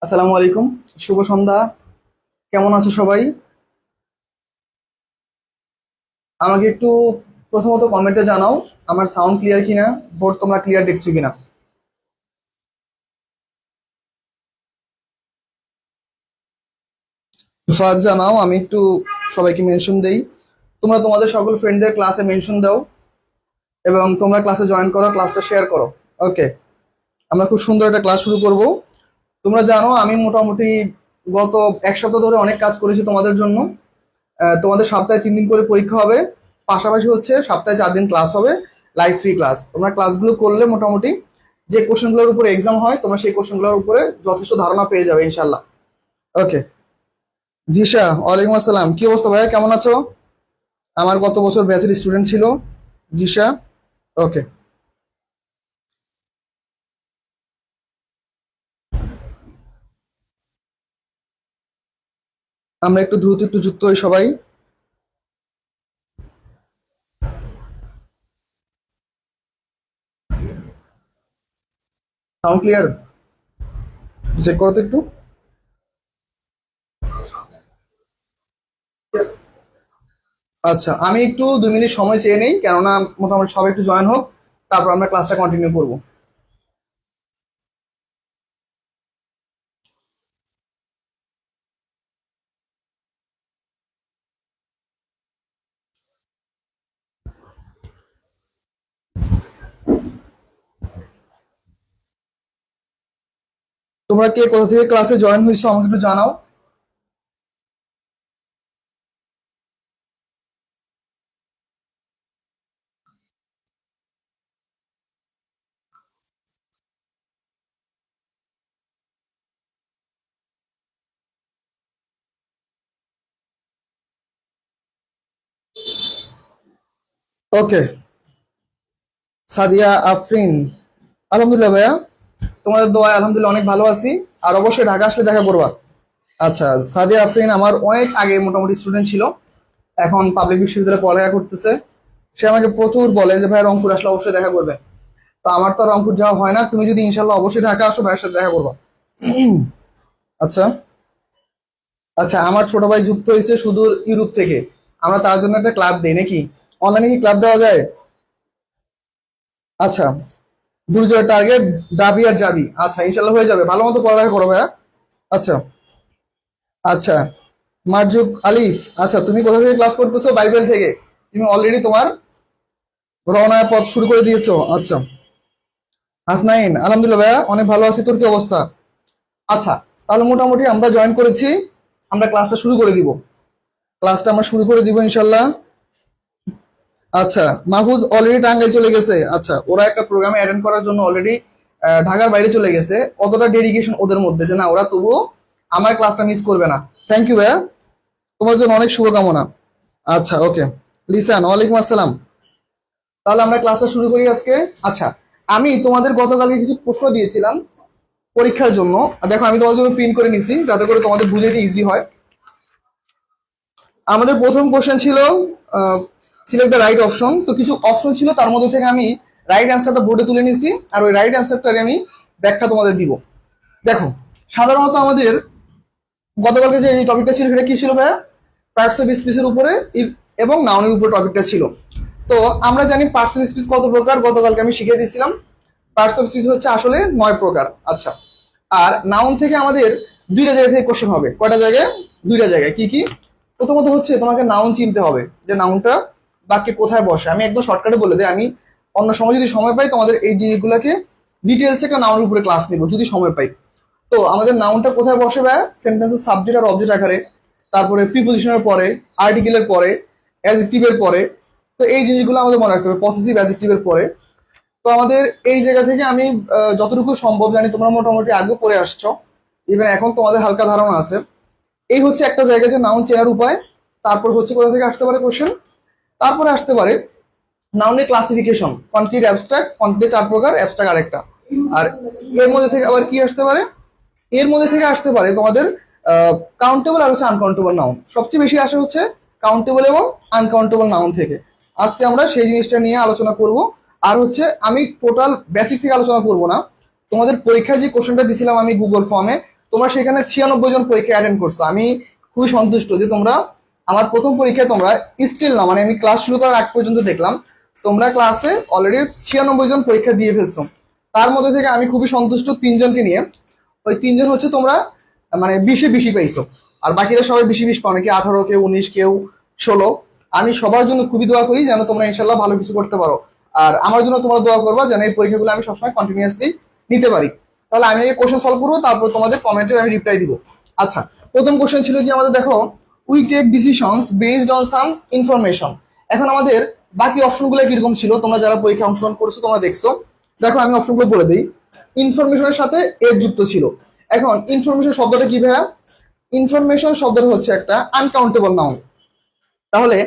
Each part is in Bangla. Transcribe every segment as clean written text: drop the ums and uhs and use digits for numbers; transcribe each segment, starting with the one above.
আসসালামু আলাইকুম, শুভ সন্ধ্যা। কেমন আছো সবাই? আমাকে একটু প্রথমত কমেন্টে জানাও আমার সাউন্ড ক্লিয়ার কিনা, বোর্ড তোমরা ক্লিয়ার দেখছো কিনা। ফার্স্ট জানাও, আমি একটু সবাইকে মেনশন দেই। তোমরা তোমাদের সকল ফ্রেন্ডদের ক্লাসে মেনশন দাও এবং তোমরা ক্লাসে জয়েন করো, ক্লাসটা শেয়ার করো। ওকে, আমরা খুব সুন্দর একটা ক্লাস শুরু করব। তোমরা জানো আমি মোটামুটি গত এক সপ্তাহ ধরে অনেক কাজ করেছি তোমাদের জন্য। তোমাদের সপ্তাহে 3 দিন করে পরীক্ষা হবে, পাশাপাশি হচ্ছে সপ্তাহে 4 দিন ক্লাস হবে, লাইভ ফ্রি ক্লাস। তোমরা ক্লাসগুলো করলে মোটামুটি যে কোশ্চেনগুলোর উপরে এক্সাম হয় তোমরা সেই কোশ্চেনগুলোর উপরে যথেষ্ট ধারণা পেয়ে যাবে ইনশাল্লাহ। ওকে, জিশা ওয়ালাইকুম আসসালাম, কি অবস্থা ভাইয়া, কেমন আছো? আমার গত বছর ব্যাচের স্টুডেন্ট ছিল জিশা। ওকে, আমরা একটু দ্রুত একটু যুক্ত হই সবাই। সাউন্ড ক্লিয়ার চেক করো তো একটু। আচ্ছা, আমি একটু 2 মিনিট সময় চেয়ে নেই, কেননা মোটামুটি সবাই একটু জয়েন হোক, তারপর আমরা ক্লাসটা কন্টিনিউ করব। তোমরা কে কোথা থেকে ক্লাসে জয়েন হয়েছো আমাকে একটু জানাও। ওকে, সাদিয়া আফরিন, আলহামদুলিল্লাহ ভাইয়া, তোমাদের দোয়ায় আলহামদুলিল্লাহ অনেক ভালো আছি। আর অবশ্যই ঢাকা আসলে দেখা করবা। আচ্ছা, সাদিয়া আফরিন আমার অনেক আগে মোটামুটি স্টুডেন্ট ছিল, এখন পাবলিক বিশ্ববিদ্যালয়ে পড়ালেখা করতেছে। সে আমাকে প্রচুর বলে যে ভাই রংপুর আসলে অবশ্যই দেখা করবে। তো আমার তো আর রংপুর যাওয়া হয় না, তুমি যদি ইনশাল্লাহ অবশ্যই ঢাকা আসো ভাইয়ের সাথে দেখা করবা। আচ্ছা, আচ্ছা, আমার ছোট ভাই যুক্ত হয়েছে সুদূর ইউরোপ থেকে, আমরা তার জন্য একটা ক্লাব দেই নাকি? অনলাইনে কি ক্লাব দেওয়া যায়? আচ্ছা, দুর্জয়ের টার্গেট ডাবি আর যাবি, আচ্ছা ইনশাল্লাহ হয়ে যাবে, ভালো মতো পড়ালেখা করো ভাইয়া। আচ্ছা, আচ্ছা, মারজুক আলিফ, আচ্ছা তুমি কোথা থেকে ক্লাস করতেছো? বাইবেল থেকে। তুমি অলরেডি তোমার রওনার পথ শুরু করে দিয়েছো। আচ্ছা, হাসনাইন, আলহামদুলিল্লাহ ভাইয়া অনেক ভালো আছি, তোর কি অবস্থা? আচ্ছা, তাহলে মোটামুটি আমরা জয়েন করেছি, আমরা ক্লাসটা শুরু করে দিব। ক্লাসটা আমরা শুরু করে দিব ইনশাল্লাহ। আচ্ছা, মাহফুজ অলরেডি টাঙ্গাইল চলে গেছে। আচ্ছা, ওরা একটা প্রোগ্রামে অ্যাটেন্ড করার জন্য অলরেডি ঢাকার বাইরে চলে গেছে। কতটা ডেডিকেশন ওদের মধ্যে যে না ওরা তবুও আমার ক্লাসটা মিস করবে না। থ্যাংক ইউ ভাইয়া, তোমার জন্য অনেক শুভকামনা। আচ্ছা, ওকে, লিসান ওয়ালাইকুম আসসালাম। তাহলে আমরা ক্লাসটা শুরু করি আজকে। আচ্ছা, আমি তোমাদের গতকালকে কিছু প্রশ্ন দিয়েছিলাম পরীক্ষার জন্য। দেখো আমি তোমাদের জন্য প্রিন্ট করে নিছি যাতে করে তোমাদের বুঝাইতে ইজি হয়। আমাদের প্রথম কোশ্চেন ছিল সিলেক্ট দ্য রাইট অপশন। তো কিছু অপশন ছিল, তার মধ্যে থেকে আমি রাইট অ্যান্সারটা বোর্ডে তুলে নিছি, আর ওই রাইট অ্যান্সারটারে আমি ব্যাখ্যা তোমাদের দিব। দেখো, সাধারণত আমাদের গতকালকে যে টপিকটা ছিল সেটা কি ছিল ভাইয়া? পার্টস অফ স্পিচের উপরে এবং নাউনের উপরে টপিকটা ছিল। তো আমরা জানি পার্টস অফ স্পিচ কত প্রকার, গতকালকে আমি শিখিয়ে দিয়েছিলাম। পার্টস অফ স্পিচ হচ্ছে আসলে 9 প্রকার। আচ্ছা, আর নাউন থেকে আমাদের 2টা জায়গা থেকে কোশ্চেন হবে। কয়টা জায়গায়? 2টা জায়গায়। কি কি? প্রথমত হচ্ছে তোমাকে নাউন চিনতে হবে, যে নাউনটা বাক্যে কোথায় বসে। আমি একদম শর্টকাটে বলে দিই, আমি অন্য সময় যদি সময় পাই তোমাদের এই জিনিসগুলোকে ডিটেলস একটা নাউনের উপরে ক্লাস নিব যদি সময় পাই। তো আমাদের নাউনটা কোথায় বসে ভাই? সেন্টেন্সের সাবজেক্ট আর অবজেক্ট আকারে। তারপরে প্রিপোজিশনের পরে, আর্টিকেলের পরে, অ্যাডজেক্টিভের পরে। তো এই জিনিসগুলো আমাদের মনে রাখতে হবে, পসেসিভ অ্যাডজেক্টিভের পরে। তো আমাদের এই জায়গা থেকে আমি যতটুকু সম্ভব জানি তোমরা মোটামুটি আগে পড়ে আসছো, ইভেন এখন তোমাদের হালকা ধারণা আছে। এই হচ্ছে একটা জায়গা যে নাউন চেনার উপায়। তারপর হচ্ছে কোথা থেকে আসতে পারে কোশ্চেন, তারপরে আসতে পারে নাউনের ক্লাসিফিকেশন, কনক্রিট, অ্যাবস্ট্রাক্ট। কনক্রিট 4 প্রকার, অ্যাবস্ট্রাক্ট আরেকটা। আর এর মধ্যে থেকে আবার কি আসতে পারে, এর মধ্যে থেকে আসতে পারে তোমাদের কাউন্টেবল আর হচ্ছে আনকাউন্টেবল নাউন। সবচেয়ে বেশি আসে হচ্ছে কাউন্টেবল এবং আনকাউন্টেবল নাউন থেকে। আজকে আমরা সেই জিনিসটা নিয়ে আলোচনা করব। আর হচ্ছে আমি টোটাল বেসিক থেকে আলোচনা করব না। তোমাদের পরীক্ষায় যে কোশ্চেনটা দিছিলাম আমি গুগল ফর্মে, তোমরা সেখানে 96 জন পরীক্ষা অ্যাটেন্ড করছো। আমি খুবই সন্তুষ্ট যে তোমরা আমার প্রথম পরীক্ষায় তোমরা স্টিল না, মানে আমি ক্লাস শুরু করার আগ পর্যন্ত দেখলাম তোমরা ক্লাসে অলরেডি 96 জন পরীক্ষা দিয়ে ফেলছো। তার মধ্যে থেকে আমি খুবই সন্তুষ্ট 3 জনকে নিয়ে। ওই 3 জন হচ্ছে তোমরা মানে 20-এ 20 পাইছো, আর বাকিরা সবাই 20-20 পাও, নাকি 18, কেউ 19, কেউ 16। আমি সবার জন্য খুবই দোয়া করি যেন তোমরা ইনশাল্লাহ ভালো কিছু করতে পারো। আর আমার জন্য তোমরা দোয়া করবা যেন এই পরীক্ষাগুলো আমি সবসময় কন্টিনিউয়াসলি নিতে পারি। তাহলে আমি এই কোশ্চেন সলভ করবো, তারপর তোমাদের কমেন্টে আমি রিপ্লাই দিব। আচ্ছা, প্রথম কোশ্চেন ছিল কি আমাদের, দেখো, we take decisions based on some information. এখন আমাদের বাকি অপশনগুলো কিরকম ছিল, তোমরা যারা পরীক্ষা অংশগ্রহণ করছো তোমরা দেখছো। দেখো আমি অপশনগুলো বলে দিই। ইনফরমেশনের সাথে এর যুক্ত ছিল। এখন ইনফরমেশন শব্দটা কি ভাইয়া? ইনফরমেশন শব্দটা হচ্ছে একটা আনকাউন্টেবল নাউন। তাহলে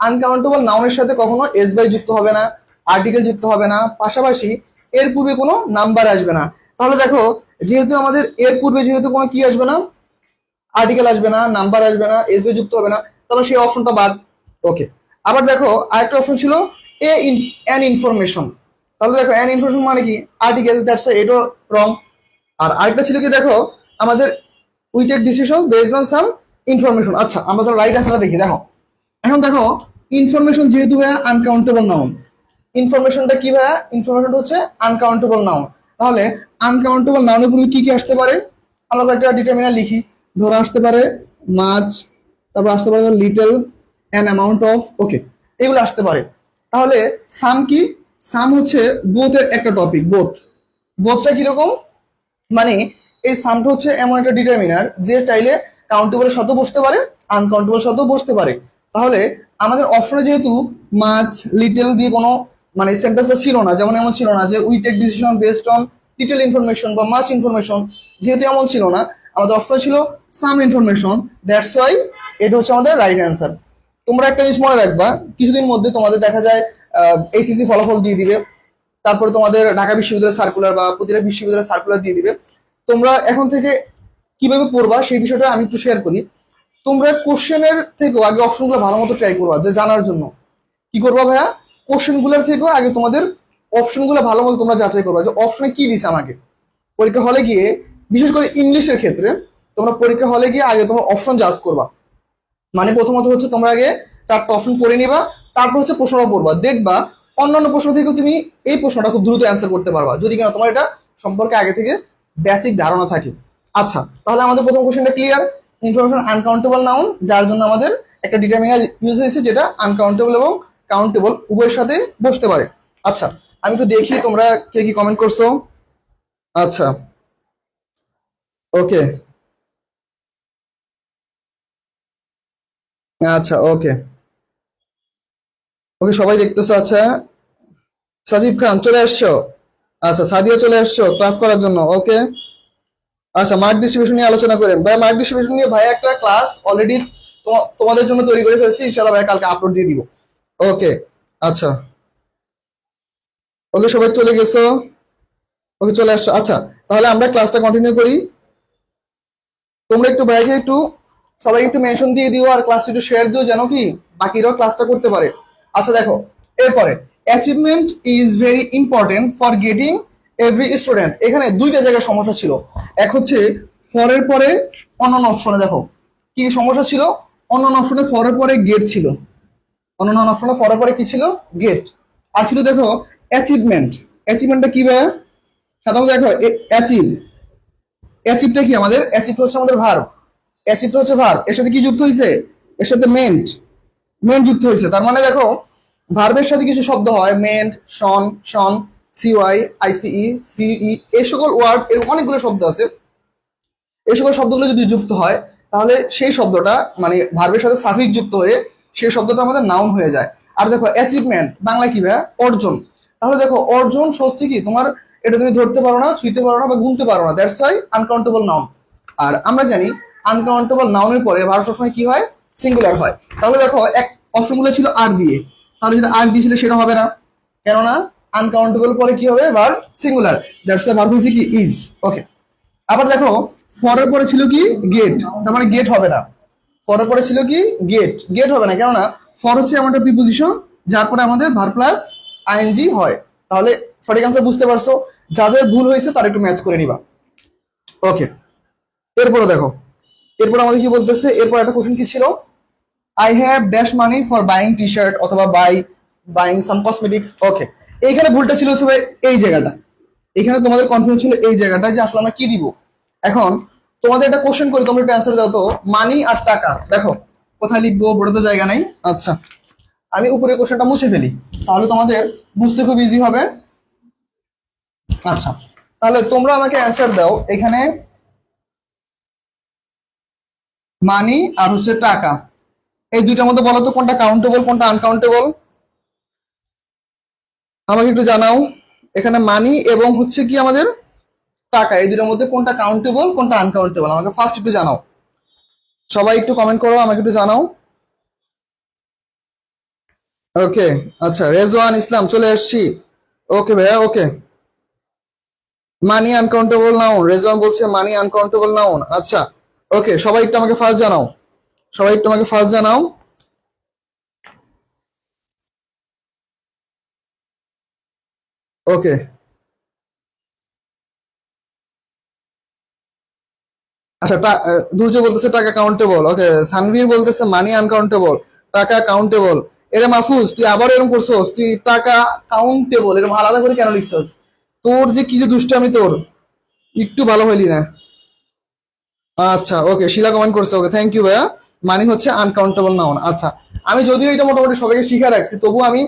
আনকাউন্টেবল নাউনের সাথে কখনো এস বাই যুক্ত হবে না, আর্টিকেল যুক্ত হবে না, পাশাপাশি এর পূর্বে কোনো নাম্বার আসবে না। তাহলে দেখো, যেহেতু আমাদের এর পূর্বে যেহেতু কোনো কি আসবে না, আর্টিকেল আসবে না, নাম্বার আসবে না, এস বাই যুক্ত হবে না, তাহলে সেই অপশনটা বাদ। ওকে। আবার দেখো আরেকটা অপশন ছিল অ্যান ইনফরমেশন। তাহলে দেখো অ্যান ইনফরমেশন মানে কি, আর্টিকেল, দ্যাটস এটা রং। আর আরেকটা ছিল কি, দেখো আমাদের we take decision based on some information. আচ্ছা, আমরা তো রাইট অ্যান্সারটা দেখি। দেখো এখন দেখো, ইনফরমেশন যেহেতু ভাইয়া আনকাউন্টেবল নাউন, ইনফরমেশনটা কি ভাইয়া? ইনফরমেশনটা হচ্ছে আনকাউন্টেবল নাউন। তাহলে আনকাউন্টেবল নাউনের পূর্বে কি কি আসতে পারে? আমরা একটা ডিটারমিনার লিখি। ধরো আসতে পারে মাছ, তারপর আসতে পারে লিটল, অ্যান অ্যামাউন্ট অফ, ওকে, এগুলো আসতে পারে। তাহলে সাম কি? সাম হচ্ছে বোথের একটা টপিক। বোথটা কিরকম, মানে এই সামটা হচ্ছে এমন একটা ডিটারমিনার যে চাইলে কাউন্টেবলের সাথেও বসতে পারে, আনকাউন্টেবল সাথেও বসতে পারে। তাহলে আমাদের অপশনে যেহেতু মাছ, লিটল দিয়ে কোনো মানে সেন্টেন্সটা ছিল না, যেমন এমন ছিল না যে we take decision based on little information বা মাছ ইনফরমেশন, যেহেতু এমন ছিল না, আমাদের অপশনে ছিল সাম ইনফরমেশন। দ্যাটস ওয়াই এটা হচ্ছে আমাদের রাইট অ্যান্সার। তোমরা একটা জিনিস মনে রাখবা, কিছুদিন মধ্যে তোমাদের দেখা যায় এইচএসসি ফলাফল দিয়ে দিবে, তারপরে তোমাদের ঢাকা বিশ্ববিদ্যালয়ের সার্কুলার বা প্রতিটা বিশ্ববিদ্যালয়ের সার্কুলার দিয়ে দিবে। তোমরা এখন থেকে কিভাবে পড়বা সেই বিষয়টা আমি একটু শেয়ার করি। তোমরা কোশ্চেনের থেকেও আগে অপশনগুলো ভালো মতো ট্রাই করবা, যে জানার জন্য কি করবা ভাইয়া, কোশ্চেনগুলোর থেকেও আগে তোমাদের অপশনগুলো ভালো মতো তোমরা যাচাই করবা যে অপশনে কি দিছে আমাকে। পরীক্ষা হলে গিয়ে, বিশেষ করে ইংলিশের ক্ষেত্রে, তোমরা পরীক্ষা হলে গিয়ে আগে তোমরা অপশন জাজ করবা। মানে প্রথমত হচ্ছে তোমরা আগে 4টা অপশন পড়ে নিবা, তারপর হচ্ছে প্রশ্নটা পড়বা। দেখবা অন্যান্য প্রশ্ন থেকেও তুমি এই প্রশ্নটা খুব দ্রুত অ্যান্সার করতে পারবা, যদি কিনা তোমার এটা সম্পর্কে আগে থেকে বেসিক ধারণা থাকে। আচ্ছা, তাহলে আমাদের প্রথম কোশ্চেনটা ক্লিয়ার। ইনফরমেশন আনকাউন্টেবল নাউন, যার জন্য আমাদের একটা ডিটারমিনার ইউজ হয়েছে যেটা আনকাউন্টেবল এবং কাউন্টেবল উভয়ের সাথে বসতে পারে। আচ্ছা, আমি একটু দেখি তোমরা কে কি কমেন্ট করছো। আচ্ছা, ওকে, আচ্ছা, ওকে, ওকে, সবাই দেখতেছো। আচ্ছা, সাজিব খান চলে আসছো। আচ্ছা, সাদিয়া চলে আসছো ক্লাস করার জন্য। ওকে। আচ্ছা, মার্ক ডিস্ট্রিবিউশন নিয়ে আলোচনা করেন ভাই। মার্ক ডিস্ট্রিবিউশন নিয়ে ভাই একটা ক্লাস অলরেডি তোমাদের জন্য তৈরি করে ফেলছি, ইনশাআল্লাহ ভাই কালকে আপলোড দিয়ে দিব। ওকে। আচ্ছা, ওকে, সবাই চলে গেছো। ওকে, চলে আসছো। আচ্ছা, তাহলে আমরা ক্লাসটা কন্টিনিউ করি। তোমরা একটু ভাইকে একটু সবাই একটু মেনশন দিয়ে দিও, আর ক্লাসটা একটু শেয়ার দিও যেন কি বাকিরাও ক্লাসটা করতে পারে। আচ্ছা, দেখো এরপরে achievement is very important for getting every student. এখানে দুইটা জায়গায় সমস্যা ছিল। এক হচ্ছে ফরের পরে অন্যান্য অপশনে, দেখো কি সমস্যা ছিল। অন্যান্য অপশনে ফরের পরে গেট ছিল, অন্যান্য অপশনে ফরের পরে কি ছিল, গেট। আর ছিল দেখো অ্যাচিভমেন্ট। অ্যাচিভমেন্টটা কি ভাইয়া? সাধারণত দেখো অ্যাচিভ, অ্যাচিভটা কি আমাদের, অ্যাচিভটা হচ্ছে আমাদের ভার্ব। অ্যাচিভটা হচ্ছে ভার্ব, এর সাথে কি যুক্ত হয়েছে, এর সাথে মেন্ট, মেন্ট যুক্ত হয়েছে। তার মানে দেখো ভার্বের সাথে কিছু শব্দ হয়, মেন্ট, শন, শন, সিওয়াই, আইসিই, সিই, এই সকল ওয়ার্ড, এর অনেকগুলো শব্দ আছে। এই সকল শব্দগুলো যদি যুক্ত হয় তাহলে সেই শব্দটা মানে ভার্বের সাথে সাফিক্স যুক্ত হয়ে সেই শব্দটা আমাদের নাউন হয়ে যায়। আর দেখো অ্যাচিভমেন্ট বাংলা কি ভাইয়া? অর্জন। তাহলে দেখো অর্জন হচ্ছে কি তোমার, এটা তুমি ধরতে পারো না, ছুঁইতে পারো না বা গুনতে পারো না, দ্যাটস ওয়াই আনকাউন্টেবল নাউন। আর আমরা জানি আনকাউন্টেবল নাউনের পরে ভার্ব সবসময় কি হয়? সিঙ্গুলার হয়। তাহলে দেখো এক অপশনগুলো ছিল আর দিয়ে, তাহলে যেটা আর দিয়েছিল সেটা হবে না, কেননা আনকাউন্টেবল পরে কি হবে? Verb singular, that's why verb হচ্ছে কি ইজ। ওকে। আবার দেখো ফরের পরে ছিল কি? গেট, তার মানে গেট হবে না। ফরের পরে ছিল কি? গেট, গেট হবে না, কেননা ফর হচ্ছে এমন একটা প্রিপোজিশন যার পরে আমাদের ভার্ব প্লাস আইএনজি হয়। তাহলে সঠিক আনসার বুঝতে পারছো, যাদের ভুল হয়েছে তারা একটু ম্যাচ করে নিবা। ওকে, এরপরে দেখো, এরপর আমাদের কি বলতেছে, এরপর একটা কোশ্চেন কি ছিল? I have dash money for buying T shirt অথবা বাইং সাম কসমেটিক্স। ওকে, এইখানে ভুলটা ছিল হচ্ছে ভাই এই জায়গাটা, এখানে তোমাদের কনফিউশন ছিল এই জায়গাটা যে আসলে আমরা কি দিব। এখন তোমাদের একটা কোশ্চেন করি, তোমরা একটু অ্যান্সার দাও তো। মানি আর টাকা, দেখো কোথায় লিখবো, বড় তো জায়গা নাই। আচ্ছা, আমি উপরে কোশ্চেনটা মুছে ফেলি, তাহলে তোমাদের বুঝতে খুব ইজি হবে। আচ্ছা, তাহলে তোমরা আমাকে অ্যান্সার দাও এখানে, মানি আর হচ্ছে টাকা, এই দুইটার মধ্যে বলো তো কোনটা কাউন্টেবল কোনটা আনকাউন্টেবল, আমাকে একটু জানাও। এখানে মানি এবং হচ্ছে কি আমাদের টাকা, এই দুটোর মধ্যে কোনটা কাউন্টেবল কোনটা আনকাউন্টেবল, আমাকে ফার্স্ট একটু জানাও। সবাই একটু কমেন্ট করো, আমাকে একটু জানাও। ওকে, আচ্ছা রেজওয়ান ইসলাম চলে এসছি। ওকে ভাইয়া, ওকে। মানি আনকাউন্টেবল নাউন, রেজওয়ান বলছে মানি আনকাউন্টেবল নাউন। আচ্ছা, ওকে, সবাই একটু আমাকে ফার্স্ট জানাও, সবাই একটু আমাকে ফার্স্ট জানাও। ওকে, আচ্ছা দুর্য বলতেছে টাকা কাউন্টেবল। ওকে, সানভীর বলতেছে মানি আনকাউন্টেবল, টাকা কাউন্টেবল। এরে মাহফুজ তুই আবার এরকম করছস, তুই টাকা কাউন্টেবল এরকম আলাদা করে কেন লিখছস? তোর যে কি যে দুষ্টামি তোর, একটু ভালো হইলি না। আচ্ছা, ওকে, শিলা কমেন্ট করছে, ওকে থ্যাংক ইউ ভাইয়া। মানি হচ্ছে আনকাউন্টেবল নাউন। আচ্ছা, আমি যদিও এটা মোটামুটি সবাইকে শিখে রাখছি, তবু আমি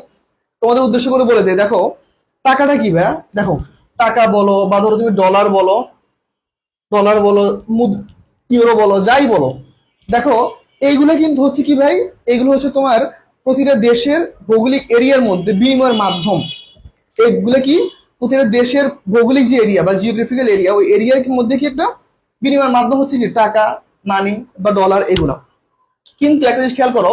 তোমাদের উদ্দেশ্য করে বলে দিই। দেখো টাকাটা কি ভাইয়া? দেখো টাকা বলো বা ধরো তুমি ডলার বলো, ডলার বলো, ইউরো বলো, যাই বলো, দেখো এইগুলো কিন্তু হচ্ছে কি ভাই, এগুলো হচ্ছে তোমার প্রতিটা দেশের ভৌগোলিক এরিয়ার মধ্যে বিনিময়ের মাধ্যম। এগুলো কি প্রতিটা দেশের ভৌগোলিক যে এরিয়া বা জিওগ্রাফিক্যাল এরিয়া, ওই এরিয়ার মধ্যে কি একটা বিনিময়ের মাধ্যম হচ্ছে কি টাকা, মানি বা ডলার এগুলো। কিন্তু একটা জিনিস খেয়াল করো,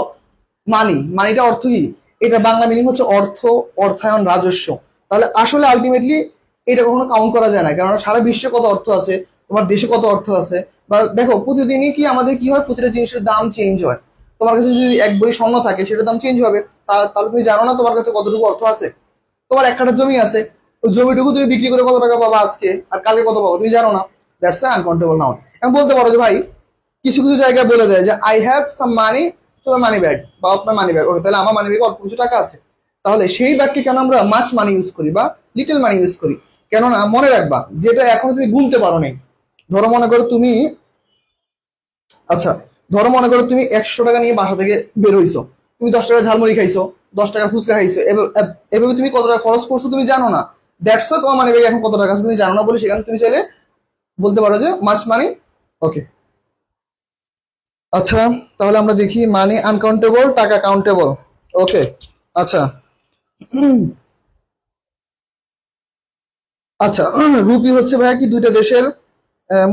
মানিটা অর্থ কি? এটা বাংলা মিনিং হচ্ছে অর্থ, অর্থায়ন, রাজস্ব। তাহলে আসলে আলটিমেটলি এটা কখনো কাউন্ট করা যায় না, কারণ সারা বিশ্বে কত অর্থ আছে, তোমার দেশে কত অর্থ আছে। বা দেখো প্রতিদিনই কি আমাদের কি হয়, প্রতিটা জিনিসের দাম চেঞ্জ হয়। তোমার কাছে যদি এক ভরি স্বর্ণ থাকে সেটার দাম চেঞ্জ হবে। তাহলে তুমি জানো না তোমার কাছে কতটুকু অর্থ আছে। তোমার এক কাঠা জমি আছে, ওই জমিটুকু তুমি বিক্রি করে কত টাকা পাবা আজকে আর কালকে কত পাবো তুমি জানো না, দ্যাটস আনকাউন্টেবল নাউন। এখন বলতে পারো যে ভাই কিছু কিছু জায়গায় বলে দেয় যে আই হ্যাভ সাম মানি, তোমার মানি ব্যাগ বা আপনার মানি ব্যাগ, ওকে তাহলে আমার মানি ব্যাগে অল্প কিছু টাকা আছে। তাহলে সেই ব্যাগকে কেন আমরা মাছ মানি ইউজ করি বা লিটল মানি ইউজ করি? কেননা মনে রাখবা যেটা এখনো তুমি গুনতে পারো নি। ধরো মনে করো তুমি, আচ্ছা ধরো মনে করো তুমি 100 টাকা নিয়ে বাসা থেকে বের হইছো, তুমি 10 টাকা ঝালমুড়ি খাইছো, 10 টাকা ফুচকা খাইছো, এভাবে তুমি কত টাকা খরচ করছো তুমি জানো না। দ্যাটস তোমার মানি ব্যাগে এখন কত টাকা আছে তুমি জানো না বলে সেখানে তুমি চাইলে বলতে পারো যে মাছ মানি। ওকে, আচ্ছা তাহলে আমরা দেখি মানি আনকাউন্টেবল, টাকা কাউন্টেবল। ওকে, আচ্ছা আচ্ছা রুপি হচ্ছে ভাই কি দুইটা দেশের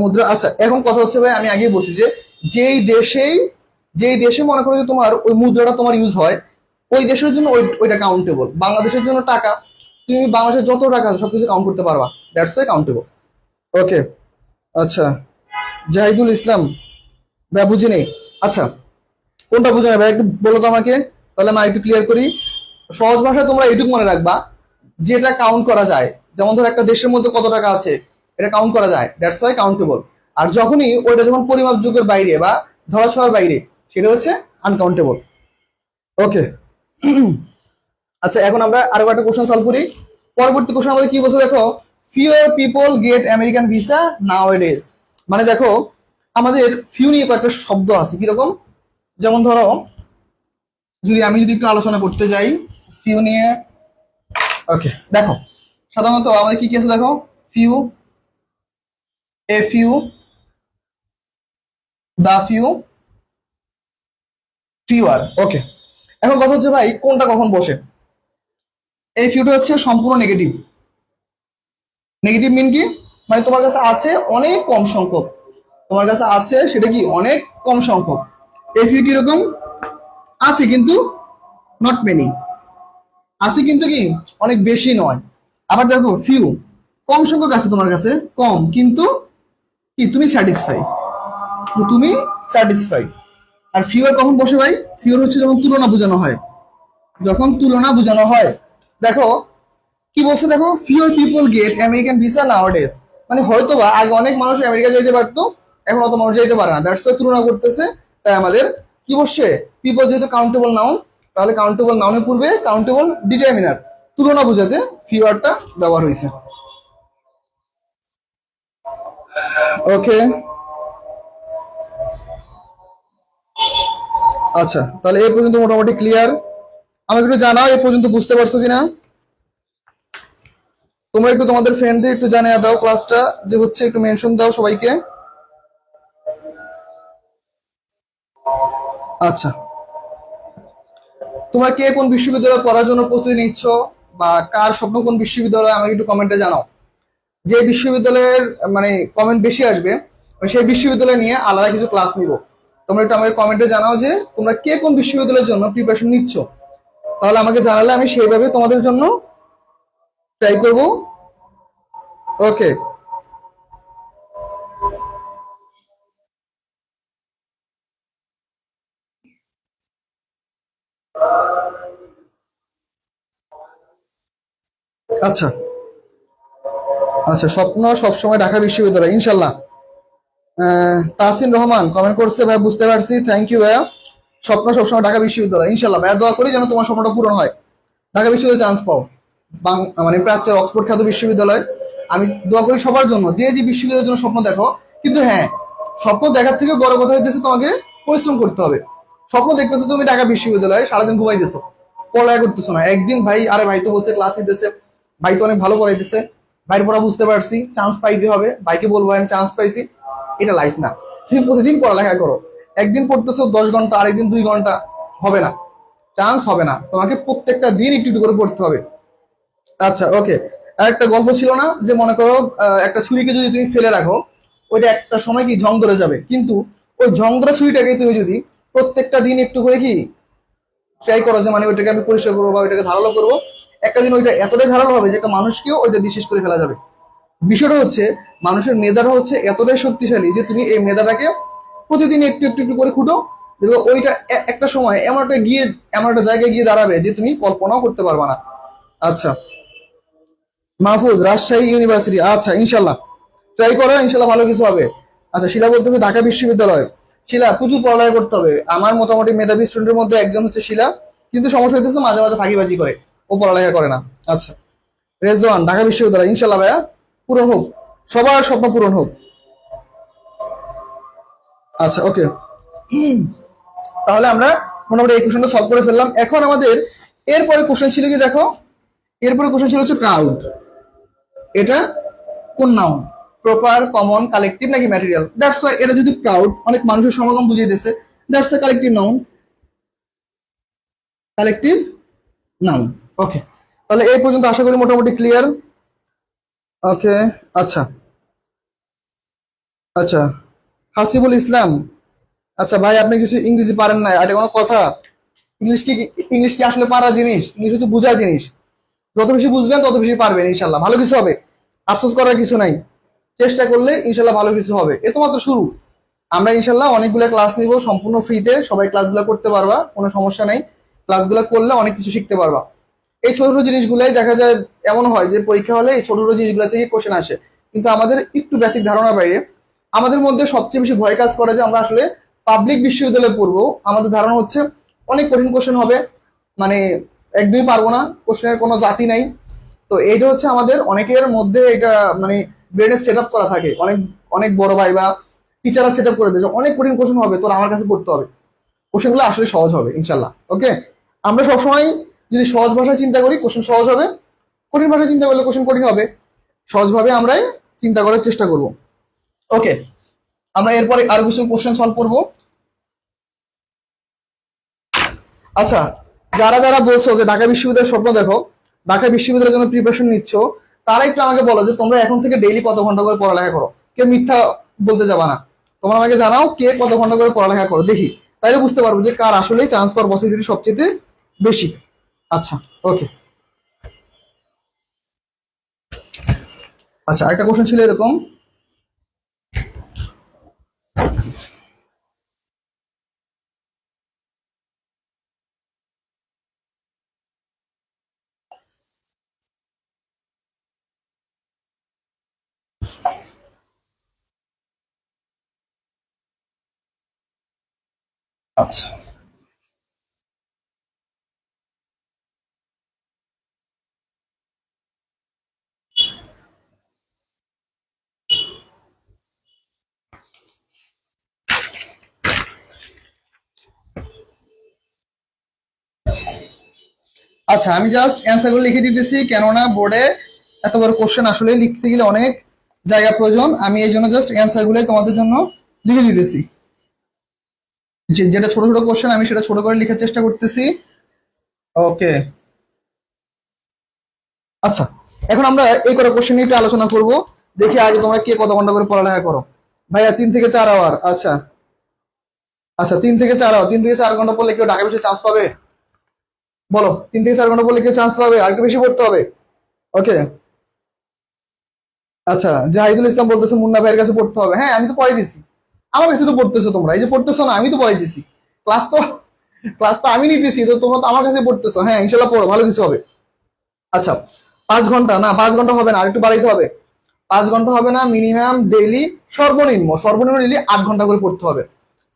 মুদ্রা। আচ্ছা এখন কথা হচ্ছে ভাই, আমি আগেই বলছি যে যেই দেশেই যেই দেশে মনে করো যে তোমার ওই মুদ্রাটা তোমার ইউজ হয়, ওই দেশের জন্য ওইটা কাউন্টেবল। বাংলাদেশের জন্য টাকা, তুমি বাংলাদেশের যত টাকা আছে সবকিছু কাউন্ট করতে পারবা, দ্যাটস ওয়াই কাউন্টেবল। ওকে, আচ্ছা জাহিদুল ইসলাম ভাই বুঝি নেই। আচ্ছা কোনটা বুঝে না ভাই একটু বলো তো আমাকে, তাহলে আমি একটু ক্লিয়ার করি। সহজ ভাষায় তোমরা এইটুকু মনে রাখবা, যেটা কাউন্ট করা যায়, যেমন ধরো একটা দেশের মধ্যে কত টাকা আছে এটা কাউন্ট করা যায়, দ্যাটস ওয়াই কাউন্টেবল। আর যখনই ওইটা যখন পরিমাপ যোগের বাইরে বা ধরাছোঁয়ার বাইরে, সেটা হচ্ছে আনকাউন্টেবল। ওকে, আচ্ছা এখন আমরা আরো একটা কোশ্চেন সলভ করি। পরবর্তী কোশ্চেন আমাদের কি বলছে দেখো, fewer people get American visa nowadays. মানে দেখো আমাদের ফিউ নিয়ে কয়েকটা শব্দ আছে কিরকম, যেমন ধরো যদি একটু আলোচনা করতে যাই ফিউ নিয়ে। ওকে দেখো সাধারণত আমাদের কি কি আছে, দেখো few, a few, the fewer. Okay, এখন কথা হচ্ছে ভাই কোনটা কখন বসে। এই ফিউটা হচ্ছে সম্পূর্ণ নেগেটিভ। নেগেটিভ মিন কি, মানে তোমার কাছে আছে অনেক কম সংখ্যক, তোমার কাছে আছে সেটা কি অনেক কম সংখ্যক। এই ফিউ কিরকম, আছে কিন্তু নট মেনি, আছে কিন্তু কি অনেক বেশি নয়। আবার দেখো ফিউ, কম সংখ্যক আছে তোমার কাছে, কম কিন্তু কি তুমি স্যাটিসফাই, তুমি স্যাটিসফাই। আর ফিউর কখন বসে ভাই, ফিউর হচ্ছে যখন তুলনা বোঝানো হয়, যখন তুলনা বোঝানো হয়। দেখো কি বলছে, দেখো fewer people get American visa নাওয়াডেজ, মানে হয়তোবা আগে অনেক মানুষ আমেরিকা যেতে পারতো, এখন অত মানুষ যেতে পারে না, দ্যাটস ওয়াই তুলনা করতেছে। তাই আমাদের কি বসছে, পিপল যেহেতু কাউন্টেবল নাউন, তাহলে কাউন্টেবল নাউনের পূর্বে কাউন্টেবল ডিটারমিনার, তুলনা বোঝাতে ফিউরটা ব্যবহার হয়েছে। ওকে, আচ্ছা তাহলে এই পর্যন্ত মোটামুটি ক্লিয়ার। আমাকে একটু জানাও এ পর্যন্ত বুঝতে পারছো কিনা। তোমরা একটু তোমাদের ফ্রেন্ডদের একটু জানিয়ে দাও ক্লাসটা যে হচ্ছে, একটু মেনশন দাও সবাইকে। আচ্ছা, তোমরা কে কোন বিশ্ববিদ্যালয়ে পড়ার জন্য প্রস্তুতি নিচ্ছ, বা কার স্বপ্ন কোন বিশ্ববিদ্যালয়, আমাকে একটু কমেন্টে জানাও। যে বিশ্ববিদ্যালয়ের মানে কমেন্ট বেশি আসবে, সেই বিশ্ববিদ্যালয় নিয়ে আলাদা কিছু ক্লাস নিব। তোমরা একটু আমাকে কমেন্টে জানাও যে তোমরা কে কোন বিশ্ববিদ্যালয়ের জন্য প্রিপারেশন নিচ্ছ, তাহলে আমাকে জানালে আমি সেইভাবে তোমাদের জন্য ট্রাই করব। ওকে, আচ্ছা আচ্ছা, স্বপ্ন সবসময় ঢাকা বিশ্ববিদ্যালয় ইনশাল্লাহ। তাসিন রহমান কমেন্ট করছে, ভাই বুঝতে পারছি, থ্যাংক ইউ ভাইয়া। স্বপ্ন সবসময় ঢাকা বিশ্ববিদ্যালয় ইনশাল্লাহ ভাইয়া, দোয়া করি যেন তোমার স্বপ্নটা পূরণ হয়, ঢাকা বিশ্ববিদ্যালয়ে চান্স পাও। মানে প্রাচ্যের অক্সফোর্ড খ্যাত বিশ্ববিদ্যালয়। আমি দোয়া করি সবার জন্য, যে যে বিশ্ববিদ্যালয়ের জন্য স্বপ্ন দেখো, কিন্তু হ্যাঁ, স্বপ্ন দেখার থেকে বড় কথা হইতেছে তোমাকে পরিশ্রম করতে হবে। স্বপ্ন দেখতেছো তুমি ঢাকা বিশ্ববিদ্যালয়ে, সারাদিন ঘুমাইতেছো, পড়ালেখা করতেছো না, একদিন ভাই আরে ভাই তো বলছে ক্লাস নিতেছে, ভাই তো অনেক ভালো পড়াইতেছে, ভাইয়ের পড়া বুঝতে পারছি, চান্স পাইতে হবে, ভাইকে বলবো আমি চান্স পাইছি, এটা লাইফ না। তুমি প্রতিদিন পড়ালেখা করো, একদিন পড়তেছো 10 ঘন্টা, আরেকদিন 2 ঘন্টা, হবে না, চান্স হবে না, তোমাকে প্রত্যেকটা দিন একটু একটু করে পড়তে হবে। আচ্ছা ওকে, আর একটা গল্প ছিল না যে, মনে করো একটা ছুরিকে যদি তুমি ফেলে রাখো, ওইটা একটা সময় কি ঝং ধরে যাবে, কিন্তু ওই ঝং ধরা ছুরিটাকে তুমি যদি প্রত্যেকটা দিন একটু করে কি ট্রাই করো, যে মানে ওইটাকে আমি পরিষ্কার করবো বা ওইটাকে ধারালো করবো, একটা দিন ওইটা এতটাই ধারালো হবে যে একটা মানুষকেও ওইটা দিয়ে শেষ করে ফেলা যাবে। বিষয়টা হচ্ছে মানুষের মেধাটা হচ্ছে এতটাই শক্তিশালী যে তুমি এই মেধাটাকে প্রতিদিন একটু একটু একটু করে খুঁটো, দেখবে ওইটা একটা সময় এমন একটা জায়গায় গিয়ে দাঁড়াবে যে তুমি কল্পনাও করতে পারবা না। আচ্ছা, মাহফুজ রাজশাহী ইউনিভার্সিটি, আচ্ছা ইনশাল্লাহ ট্রাই করো, ইনশাল্লাহ ভালো কিছু হবে। আচ্ছা, শিলা বলতেছে ঢাকা বিশ্ববিদ্যালয়। শিলা প্রচুর পড়ালেখা করতে হবে, আমার মোটামুটি মেধাবী স্টুডেন্টের মধ্যে একজন হচ্ছে শিলা, কিন্তু সমস্যা হইতেছে মাঝে মাঝে ফাঁকিবাজি করে, ও পড়ালেখা করে না। আচ্ছা, রেজওয়ান ঢাকা বিশ্ববিদ্যালয় ইনশাল্লাহ ভাইয়া, পূরণ হোক, সবার স্বপ্ন পূরণ হোক। আচ্ছা ওকে, তাহলে আমরা মোটামুটি এই কোশ্চেনটা সলভ করে ফেললাম। এখন আমাদের এরপরে কোশ্চেন ছিল কি, দেখো এরপরে কোশ্চেন ছিল হচ্ছে ক্রাউড, এটা কোন নাউন, প্রপার, কমন, কালেকটিভ নাকি ম্যাটেরিয়াল। দ্যাটস ওয়াই এটা যদি ক্রাউড অনেক মানুষের সমাগম বুঝিয়ে দিতেছে, that's why collective noun, collective noun. Okay, তাহলে এই পর্যন্ত আশা করি মোটামুটি ক্লিয়ার। ওকে, আচ্ছা আচ্ছা, হাসিবুল ইসলাম, আচ্ছা ভাই আপনি কিছু ইংরেজি পারেন না, এটা কোনো কথা। ইংলিশ কি, ইংলিশ কি আসলে পারা জিনিস, ইংলিশ হচ্ছে বোঝা জিনিস, যত বেশি বুঝবেন তত বেশি পারবেন, ইনশাল্লাহ ভালো কিছু হবে, আফসোস করার কিছু নাই, চেষ্টা করলে ইনশাল্লাহ ভালো কিছু হবে, এ তো মাত্র শুরু। আমরা ইনশাল্লাহ অনেকগুলো ক্লাস নিব সম্পূর্ণ ফ্রিতে, সবাই ক্লাসগুলো করতে পারবা, কোনো সমস্যা নেই, ক্লাসগুলো করলে অনেক কিছু শিখতে পারবা। এই ছোট ছোট জিনিসগুলাই দেখা যায়, এমন হয় যে পরীক্ষা হলে এই ছোট ছোট জিনিসগুলো থেকে কোশ্চেন আসে, কিন্তু আমাদের একটু বেসিক ধারণার বাইরে আমাদের মধ্যে সবচেয়ে বেশি ভয় কাজ করে যে আমরা আসলে পাবলিক বিশ্ববিদ্যালয়ে পড়বো, আমাদের ধারণা হচ্ছে অনেক কঠিন কোশ্চেন হবে, মানে একদমই পারবো না, কোশ্চেনের কোনো জাতি নাই। তো এইটা হচ্ছে আমাদের অনেকের মধ্যে এটা মানে ব্রেনে সেট আপ করা থাকে, অনেক অনেক বড় ভাই বা টিচাররা সেট আপ করে দেয় যে অনেক কঠিন কোশ্চেন হবে, তোর আমার কাছে পড়তে হবে, কোশ্চেনগুলো আসলে সহজ হবে ইনশাল্লাহ। ওকে, আমরা সবসময় যদি সহজ ভাষায় চিন্তা করি কোশ্চেন সহজ হবে, কঠিন ভাষায় চিন্তা করলে কোশ্চেন কঠিন হবে, সহজভাবে আমরাই চিন্তা করার চেষ্টা করব। ওকে, আমরা এরপরে আরো কিছু কোশ্চেন সলভ করব। আচ্ছা, যারা যারা বলছো যে ঢাকা বিশ্ববিদ্যালয়ের স্বপ্ন দেখো, ঢাকা বিশ্ববিদ্যালয়ের জন্য প্রিপারেশন নিচ্ছ, তারা একটু আমাকে বলো যে তোমরা এখন থেকে ডেইলি কত ঘন্টা করে পড়ালেখা করো। কেউ মিথ্যা বলতে যাবা না। তোমরা আমাকে জানাও কে কত ঘন্টা করে পড়ালেখা করো, দেখি তাইলে বুঝতে পারবো যে কার আসলে চান্স পাওয়ার পসিবিলিটি সবচেয়ে বেশি। আচ্ছা, ওকে। আচ্ছা, একটা কোশ্চেন ছিল এরকম। আচ্ছা আচ্ছা, আমি জাস্ট অ্যান্সারগুলো লিখে দিতেছি, কেননা বোর্ডে এত বড় কোশ্চেন আসলে লিখতে গেলে অনেক জায়গা প্রয়োজন। আমি এই জন্য জাস্ট অ্যান্সারগুলোই তোমাদের জন্য লিখে দিতেছি। যেটা ছোট ছোট কোশ্চেন আমি সেটা ছোট করে লিখার চেষ্টা করতেছি। ওকে। আচ্ছা, এখন আমরা এই কটা কোশ্চেন নিয়ে একটু আলোচনা করব। দেখি আগে তোমরা কে কত ঘন্টা করে পড়ালেখা করো। ভাইয়া 3 থেকে 4 আওয়ার। আচ্ছা আচ্ছা, 3 থেকে 4 আওয়ার, 3 থেকে 4 ঘন্টা পড়লে কেউ ঢাকা বিষয়ে চান্স পাবে? বলো, 3 থেকে 4 ঘন্টা পড়লে কেউ চান্স পাবে? আর একটু বেশি পড়তে হবে। ওকে। আচ্ছা, জাহিদুল ইসলাম বলতেছে মুন্না ভাইয়ের কাছে পড়তে হবে। হ্যাঁ, আমি তো পড়াই দিছি। আমার কাছে তো পড়তেছো তোমরা, এই যে পড়তেছো না, আমি তো পড়াই দিছি। ক্লাস তো ক্লাস তো আমি নিতেছি, তো তোমরা তো আমার কাছে পড়তেছো। হ্যাঁ, ইনশাল্লাহ পড়ো, ভালো কিছু হবে। আচ্ছা, 5 ঘন্টা না, 5 ঘন্টা হবে না, আর একটু বাড়াইতে হবে। 5 ঘন্টা হবে না, মিনিমাম ডেইলি সর্বনিম্ন সর্বনিম্ন ডেইলি 8 ঘন্টা করে পড়তে হবে।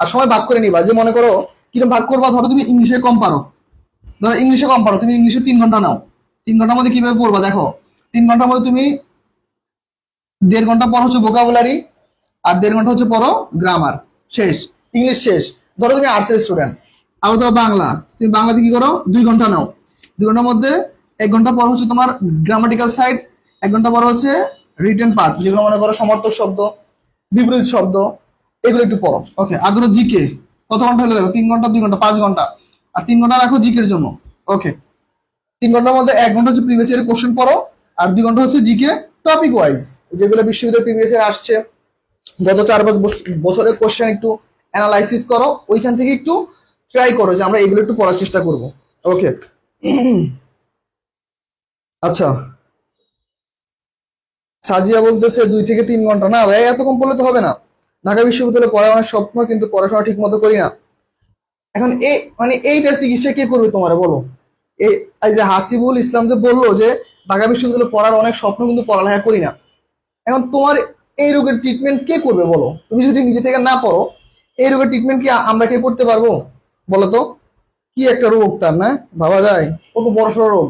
আর সময় ভাগ করে নিবা, যে মনে করো কিরকম ভাগ করবা, ধরো তুমি ইংলিশে কম পারো, ধরো ইংলিশে কম পারো, তুমি ইংলিশে 3 ঘন্টা নাও। 3 ঘন্টার মধ্যে কিভাবে পড়বা দেখো, 3 ঘন্টার মধ্যে তুমি 1.5 ঘন্টা পর হচ্ছে ভোকাবুলারি, আর 1.5 ঘন্টা হচ্ছে পড়ো গ্রামার। শেষ, ইংলিশ শেষ। ধরো তুমি আর্টসের স্টুডেন্ট, আবার ধরো বাংলা, তুমি বাংলাতে কি করো, 2 ঘন্টা নাও। 2 ঘন্টার মধ্যে 1 ঘন্টা পর হচ্ছে তোমার গ্রামাটিক্যাল সাইড, 1 ঘন্টা পর হচ্ছে রিটেন পার্ট, যেগুলো মনে করো সমর্থক শব্দ, বিপরীত শব্দ, এগুলো একটু পড়ো। ওকে। আর ধরো জিকে কত ঘন্টা হলে দেখো, 3 ঘন্টা, 2 ঘন্টা, 5 ঘন্টা। আর 3 ঘন্টা রাখো জিকের জন্য। ওকে। 3 ঘন্টার মধ্যে 1 ঘন্টা হচ্ছে প্রিভিয়াস ইয়ারের কোশ্চেন পড়ো, আর 2 ঘন্টা হচ্ছে জিকে টপিক ওয়াইজ, যেগুলো বিশ্ববিদ্যালয় প্রিভিয়াস ইয়ার আসছে, গত 4-5 বছরের কোশ্চেন একটু অ্যানালাইসিস করো, ওইখান থেকে একটু ট্রাই করো যে আমরা এগুলো একটু পড়ার চেষ্টা করব। ওকে। আচ্ছা, সাজিয়া বলতেছে 2 থেকে 3 ঘন্টা। না ভাই, এত কম পড়লে তো হবে না। ঢাকা বিশ্ববিদ্যালয়ে পড়ার অনেক স্বপ্ন, কিন্তু পড়াশোনা ঠিক মতো করি না। এখন এই মানে এইটার চিকিৎসা কে করবে তোমার বলো? এই এই যে হাসিবুল ইসলাম যে বললো যে ঢাকা বিশ্ববিদ্যালয়ে পড়ার অনেক স্বপ্ন কিন্তু পড়ালেখা করি না, এখন তোমার এই রোগের ট্রিটমেন্ট কে করবে বলো? তুমি যদি নিজে থেকে না পড়ো, এই রোগের ট্রিটমেন্ট কি আমরা কে করতে পারবো বলো তো? কি একটা রোগ তার, না ভাবা যায়? কত বড়সড় রোগ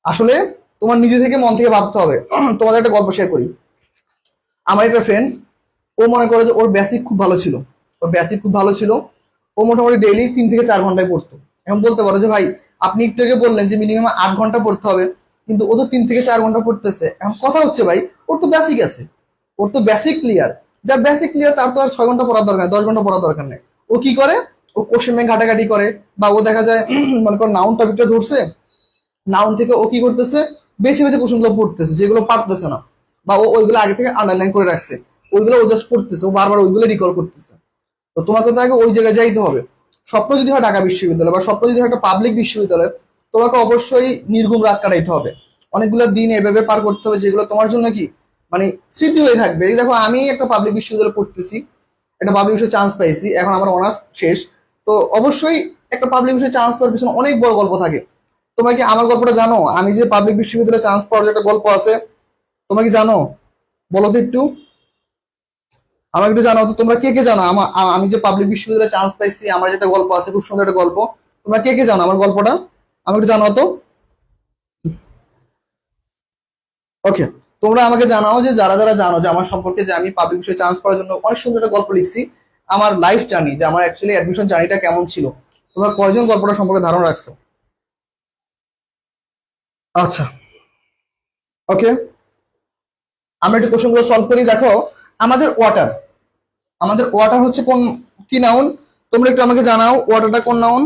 আসলে। তোমার নিজে থেকে মন থেকে ভাবতে হবে। তোমাদের একটা গল্প শেয়ার করি। আমার একটা ফ্রেন্ড, ও মনে করে যে ওর বেসিক খুব ভালো ছিল, ওর বেসিক খুব ভালো ছিল। ও মোটামুটি ডেইলি 3 থেকে 4 ঘন্টায় পড়তো। এখন বলতে পারো যে ভাই, আপনি একটু আগে বললেন যে মিনিমাম 8 ঘন্টা পড়তে হবে, কিন্তু ও তো 3 থেকে 4 ঘন্টা পড়তেছে। এখন কথা হচ্ছে ভাই, ওর তো বেসিক আছে, ওর তো বেসিক ক্লিয়ার। যার বেসিক ক্লিয়ার তার তো আর 6 ঘন্টা পড়ার দরকার নেই, 10 ঘন্টা পড়ার দরকার নেই। ও কি করে, ও কোশ্চেন ব্যাংক ঘাটাঘাটি করে, বা ও দেখা যায় মনে করো নাউন টপিকটা ধরছে, নাউন থেকে ও কি করতেছে, বেছে বেছে কোশ্চেনগুলো পড়তেছে যেগুলো পারতেছে না, বা ও ওইগুলো আগে থেকে আন্ডারলাইন করে রাখছে, ওইগুলো ও জাস্ট পড়তেছে, ও বারবার ওইগুলো রিকল করতেছে। তো তোমাকে তো আগে ওই জায়গায় যাইতে হবে। স্বপ্ন যদি হয় ঢাকা বিশ্ববিদ্যালয়, বা স্বপ্ন যদি হয় একটা পাবলিক বিশ্ববিদ্যালয়, তোমাকে অবশ্যই নির্ঘুম রাত কাটাইতে হবে, অনেকগুলো দিন এভাবে পার করতে হবে, যেগুলো তোমার জন্য কি মানে স্মৃতি হয়ে থাকবে। এই দেখো, আমি একটা পাবলিক বিশ্ববিদ্যালয়ে পড়তেছি, একটা পাবলিক বিষয়ে চান্স পাইছি, এখন আমার অনার্স শেষ। তো অবশ্যই একটা পাবলিক বিষয়ে চান্স পাওয়ার পিছনে অনেক বড় গল্প থাকে। তোমরা কি আমার গল্পটা জানো? আমি যে পাবলিক বিশ্ববিদ্যালয়ে চান্স পাওয়ার যে একটা গল্প আছে, তোমরা কি জানো? বলো তো একটু, আমাকে একটু জানাও তো, তোমরা কে কে জানো আমি যে পাবলিক বিশ্ববিদ্যালয়ে চান্স পাইছি, আমার যেটা গল্প আছে, খুব সুন্দর একটা গল্প। তোমরা কে কে জানো আমার গল্পটা? আমাকে একটু জানাও তো। ওকে। তোমরা আমাকে জানাও যে যারা যারা জানো যে আমার সম্পর্কে, যে আমি পাবলিক বিষয়ে চান্স পাওয়ার জন্য অনেক সুন্দর একটা গল্প লিখছি, আমার লাইফ জার্নি, যে আমার অ্যাকচুয়ালি অ্যাডমিশন জার্নিটা কেমন ছিল। তোমরা কয়জন গল্পটা সম্পর্কে ধারণা রাখছো? আচ্ছা, ওকে। আমরা একটু কোশ্চেনগুলো সলভ করি। দেখো, আমাদের ওয়াটার, আমাদের ওয়াটার হচ্ছে কোন কি নাউন? তোমরা একটু আমাকে জানাও ওয়াটারটা কোন নাউন?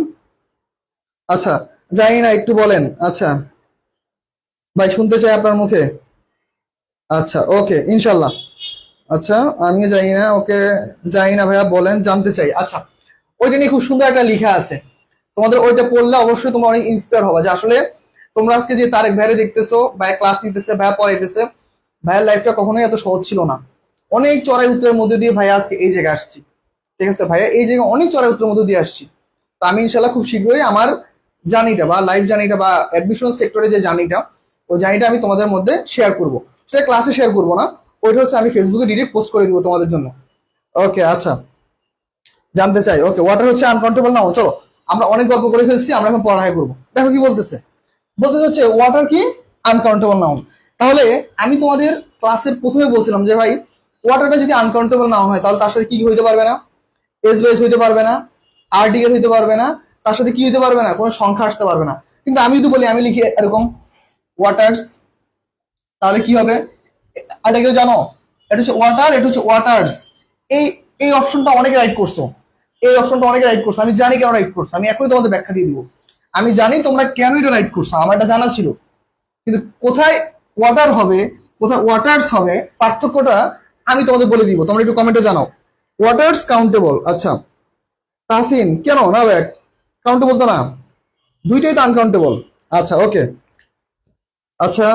আচ্ছা, জানি না, একটু বলেন। আচ্ছা ভাই, শুনতে চাই আপনার মুখে। আচ্ছা ওকে, ইনশাল্লাহ। আচ্ছা, আমিও জানি না, ওকে। জানি না ভাইয়া, বলেন, জানতে চাই। আচ্ছা, ওইটা নিয়ে খুব সুন্দর একটা লেখা আছে, তোমাদের ওইটা পড়লে অবশ্যই তোমরা অনেক ইন্সপায়ার হবে যে আসলে তোমরা আজকে যে তারেক ভাইরে দেখতেছো, ভাইয়া ক্লাস নিতেছে, ভাইয়া পড়াইতেছে, ভাইয়ার লাইফটা কখনোই এত সহজ ছিল না। অনেক চড়াই উত্তরের মধ্যে দিয়ে ভাইয়া আজকে এই জায়গায় আসছি। ঠিক আছে ভাইয়া, এই জায়গায় অনেক চড়াই উত্তরের মধ্যে দিয়ে আসছি। তো আমি ইনশাল্লাহ খুব শীঘ্রই আমার জার্নিটা বা লাইফ জার্নিটা বা অ্যাডমিশন সেক্টরে যে জার্নিটা, ওই জার্নিটা আমি তোমাদের মধ্যে শেয়ার করব। সেটা ক্লাসে শেয়ার করবো না, ওইটা হচ্ছে আমি ফেসবুকে ডিরেক্ট পোস্ট করে দিব তোমাদের জন্য। ওকে আচ্ছা, জানতে চাই। ওকে, ওয়াটার হচ্ছে আনকাউন্টেবল নাউন। চলো, আমরা অনেক গল্প করে ফেলছি, আমরা এখন পড়াশোনা করবো। দেখো কি বলতেছে, বলতে হচ্ছে ওয়াটার কি আনকাউন্টেবল নাউন। তাহলে আমি তোমাদের ক্লাসের প্রথমে বলছিলাম যে ভাই, ওয়াটারটা যদি আনকাউন্টেবল নাউন হয় তাহলে তার সাথে কি হইতে পারবে না? এস বেস হইতে পারবে না, আর্টিকেল হইতে পারবে না, তার সাথে কি হইতে পারবে না? কোনো সংখ্যা আসতে পারবে না। কিন্তু আমি যদি বলি, আমি লিখি এরকম ওয়াটার্স, তাহলে কি হবে? এটা কেউ জানো? এটা হচ্ছে ওয়াটার, এটা হচ্ছে ওয়াটার্স। এই এই অপশনটা অনেকে রাইট করছো, এই অপশনটা অনেকে রাইট করছো। আমি জানি কেন রাইট করছো, আমি এখনই তোমাদের ব্যাখ্যা দিয়ে দিব। আমি জানি তোমরা কেন এটা রাইট করছো, আমার এটা জানা ছিল। কিন্তু কোথায় ওয়াটার হবে, কোথায় ওয়াটার্স হবে, পার্থক্যটা আমি তোমাদের বলে দিব, তোমরা একটু কমেন্টে জানাও। Waters countable. আচ্ছা তাহসিন, কেন না ব্যাক কাউন্টেবল তো না, দুইটাই তো আনকাউন্টেবল। আচ্ছা ওকে, আচ্ছা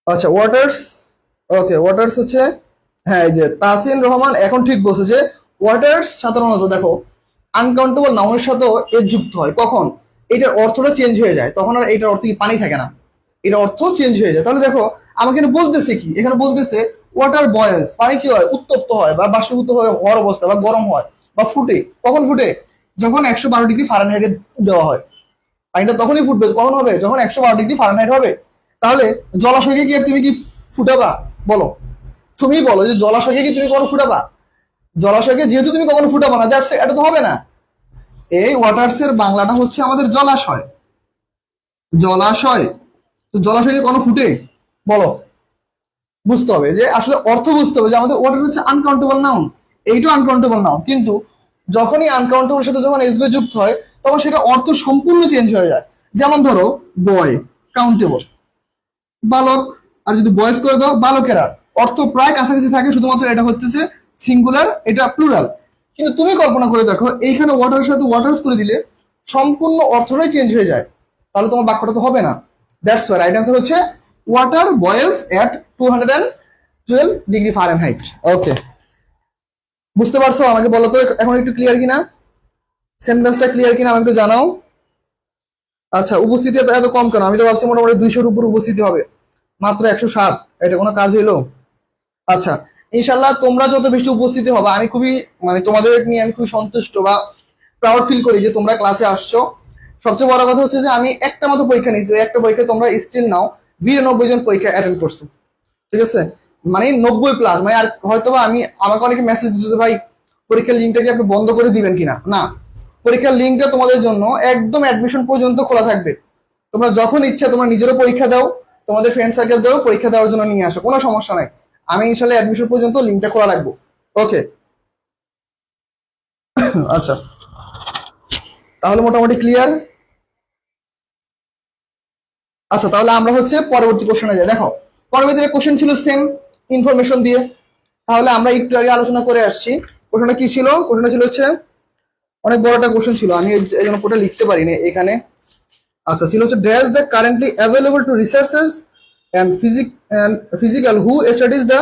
আচ্ছা ওয়াটার্স। ওকে, ওয়াটার্স হচ্ছে, হ্যাঁ এই যে তাসিন রহমান এখন ঠিক বলছে যে ওয়াটার্স সাধারণত দেখো আনকাউন্টেবল নাউনের সাথেও এর যুক্ত হয় কখন? এটার অর্থটা চেঞ্জ হয়ে যায়, তখন আর এটার অর্থ কি পানি থাকে না, এটার অর্থ চেঞ্জ হয়ে যায়। তাহলে দেখো আমাকে এখানে বলতেছে কি, এখানে বলতেছে ওয়াটার বয়েলস, পানি কি হয়? উত্তপ্ত হয় বা বাষ্পীভূত হওয়ার অবস্থা, বা গরম হয় বা ফুটে। কখন ফুটে? যখন 112 ডিগ্রি ফারেনহাইটে দেওয়া হয়। পানিটা তখনই ফুটবে কখন হবে? যখন 112 ডিগ্রি ফারেনহাইট হবে। তাহলে জলাশয়কে কি আর তুমি কি ফুটাবা? বলো, তুমি বলো যে জলাশয়কে কি তুমি কখনো ফুটাবা? জলাশয়কে যেহেতু তুমি কখনো ফুটাবা না, এটা তো হবে না। এই ওয়াটার্স এর বাংলাটা হচ্ছে আমাদের জলাশয়। জলাশয়, তো জলাশয়কে কখনো ফুটে? বলো। বুঝতে হবে যে আসলে অর্থ বুঝতে হবে যে আমাদের ওয়াটার হচ্ছে আনকাউন্টেবল নাউন, এইটাও আনকাউন্টেবল নাউন। কিন্তু যখনই আনকাউন্টেবল সাথে যখন এসবে যুক্ত হয়, তখন সেটা অর্থ সম্পূর্ণ চেঞ্জ হয়ে যায়। যেমন ধরো বয়, কাউন্টেবল, বালক, আর যদি বয়স করে দাও বালকেরা, অর্থ প্রায় কাছাকাছি থাকে, শুধুমাত্র এটা হচ্ছে সিঙ্গুলার, এটা প্লুরাল। কিন্তু তুমি কল্পনা করে দেখো, এইখানে ওয়াটারের সাথে ওয়াটার্স করে দিলে সম্পূর্ণ অর্থটাই চেঞ্জ হয়ে যায়, তাহলে তোমার বাক্যটা তো হবে না। দ্যাটস ওয়াই রাইট অ্যান্সার হচ্ছে ওয়াটার বয়েলস এট 212 ডিগ্রি ফারেনহাইট। ওকে, বুঝতে পারছো? আমাকে বলো তো এখন একটু ক্লিয়ার কিনা, সেন্টেন্সটা ক্লিয়ার কিনা আমাকে একটু জানাও। আচ্ছা, উপস্থিতি এত কম কেন? আমি তো ভাবছি মোটামুটি 200-র উপর উপস্থিতি হবে, মাত্র 107। এটা কোনো কাজ হইলো? আচ্ছা, ইনশাল্লাহ তোমরা যত বেশি উপস্থিতি হবে, আমি খুবই মানে তোমাদের নিয়ে আমি খুবই সন্তুষ্ট বা প্রাউড ফিল করি যে তোমরা ক্লাসে আসছো। সবচেয়ে বড় কথা হচ্ছে যে আমি একটা মতো পরীক্ষা নিয়েছি, একটা পরীক্ষায় তোমরা স্টিল নাও 92 জন পরীক্ষা অ্যাটেন্ড করছো। ঠিক আছে, মানে 90+। মানে আর হয়তো বা আমাকে অনেকে মেসেজ দিচ্ছে ভাই পরীক্ষার লিঙ্কটা কি আপনি বন্ধ করে দিবেন কিনা। না, পরীক্ষার লিঙ্কটা তোমাদের জন্য একদম অ্যাডমিশন পর্যন্ত খোলা থাকবে। তোমরা যখন ইচ্ছা তোমরা নিজেরও পরীক্ষা দাও, তোমাদের ফ্রেন্ড সার্কেল দাও, পরীক্ষা দেওয়ার জন্য নিয়ে আসো, কোনো সমস্যা নাই। আমি ইনশাল্লাহ অ্যাডমিশন পর্যন্ত লিঙ্কটা খোলা রাখবো। ওকে আচ্ছা, তাহলে মোটামুটি ক্লিয়ার। আচ্ছা, তাহলে আমরা হচ্ছে পরবর্তী কোশ্চেনে যাই। দেখো, পরবর্তী কোশ্চেন ছিল সেম ইনফরমেশন দিয়ে। তাহলে আমরা একটু আগে আলোচনা করে আসছি। কোশ্চেনটা কি ছিল? কোশ্চেনটা ছিল হচ্ছে অনেক বড় একটা কোশ্চেন ছিল, আমি এই জন্য কোটা লিখতে পারিনি এখানে। আচ্ছা, ছিল হচ্ছে dash the currently available to researchers and physical who studies the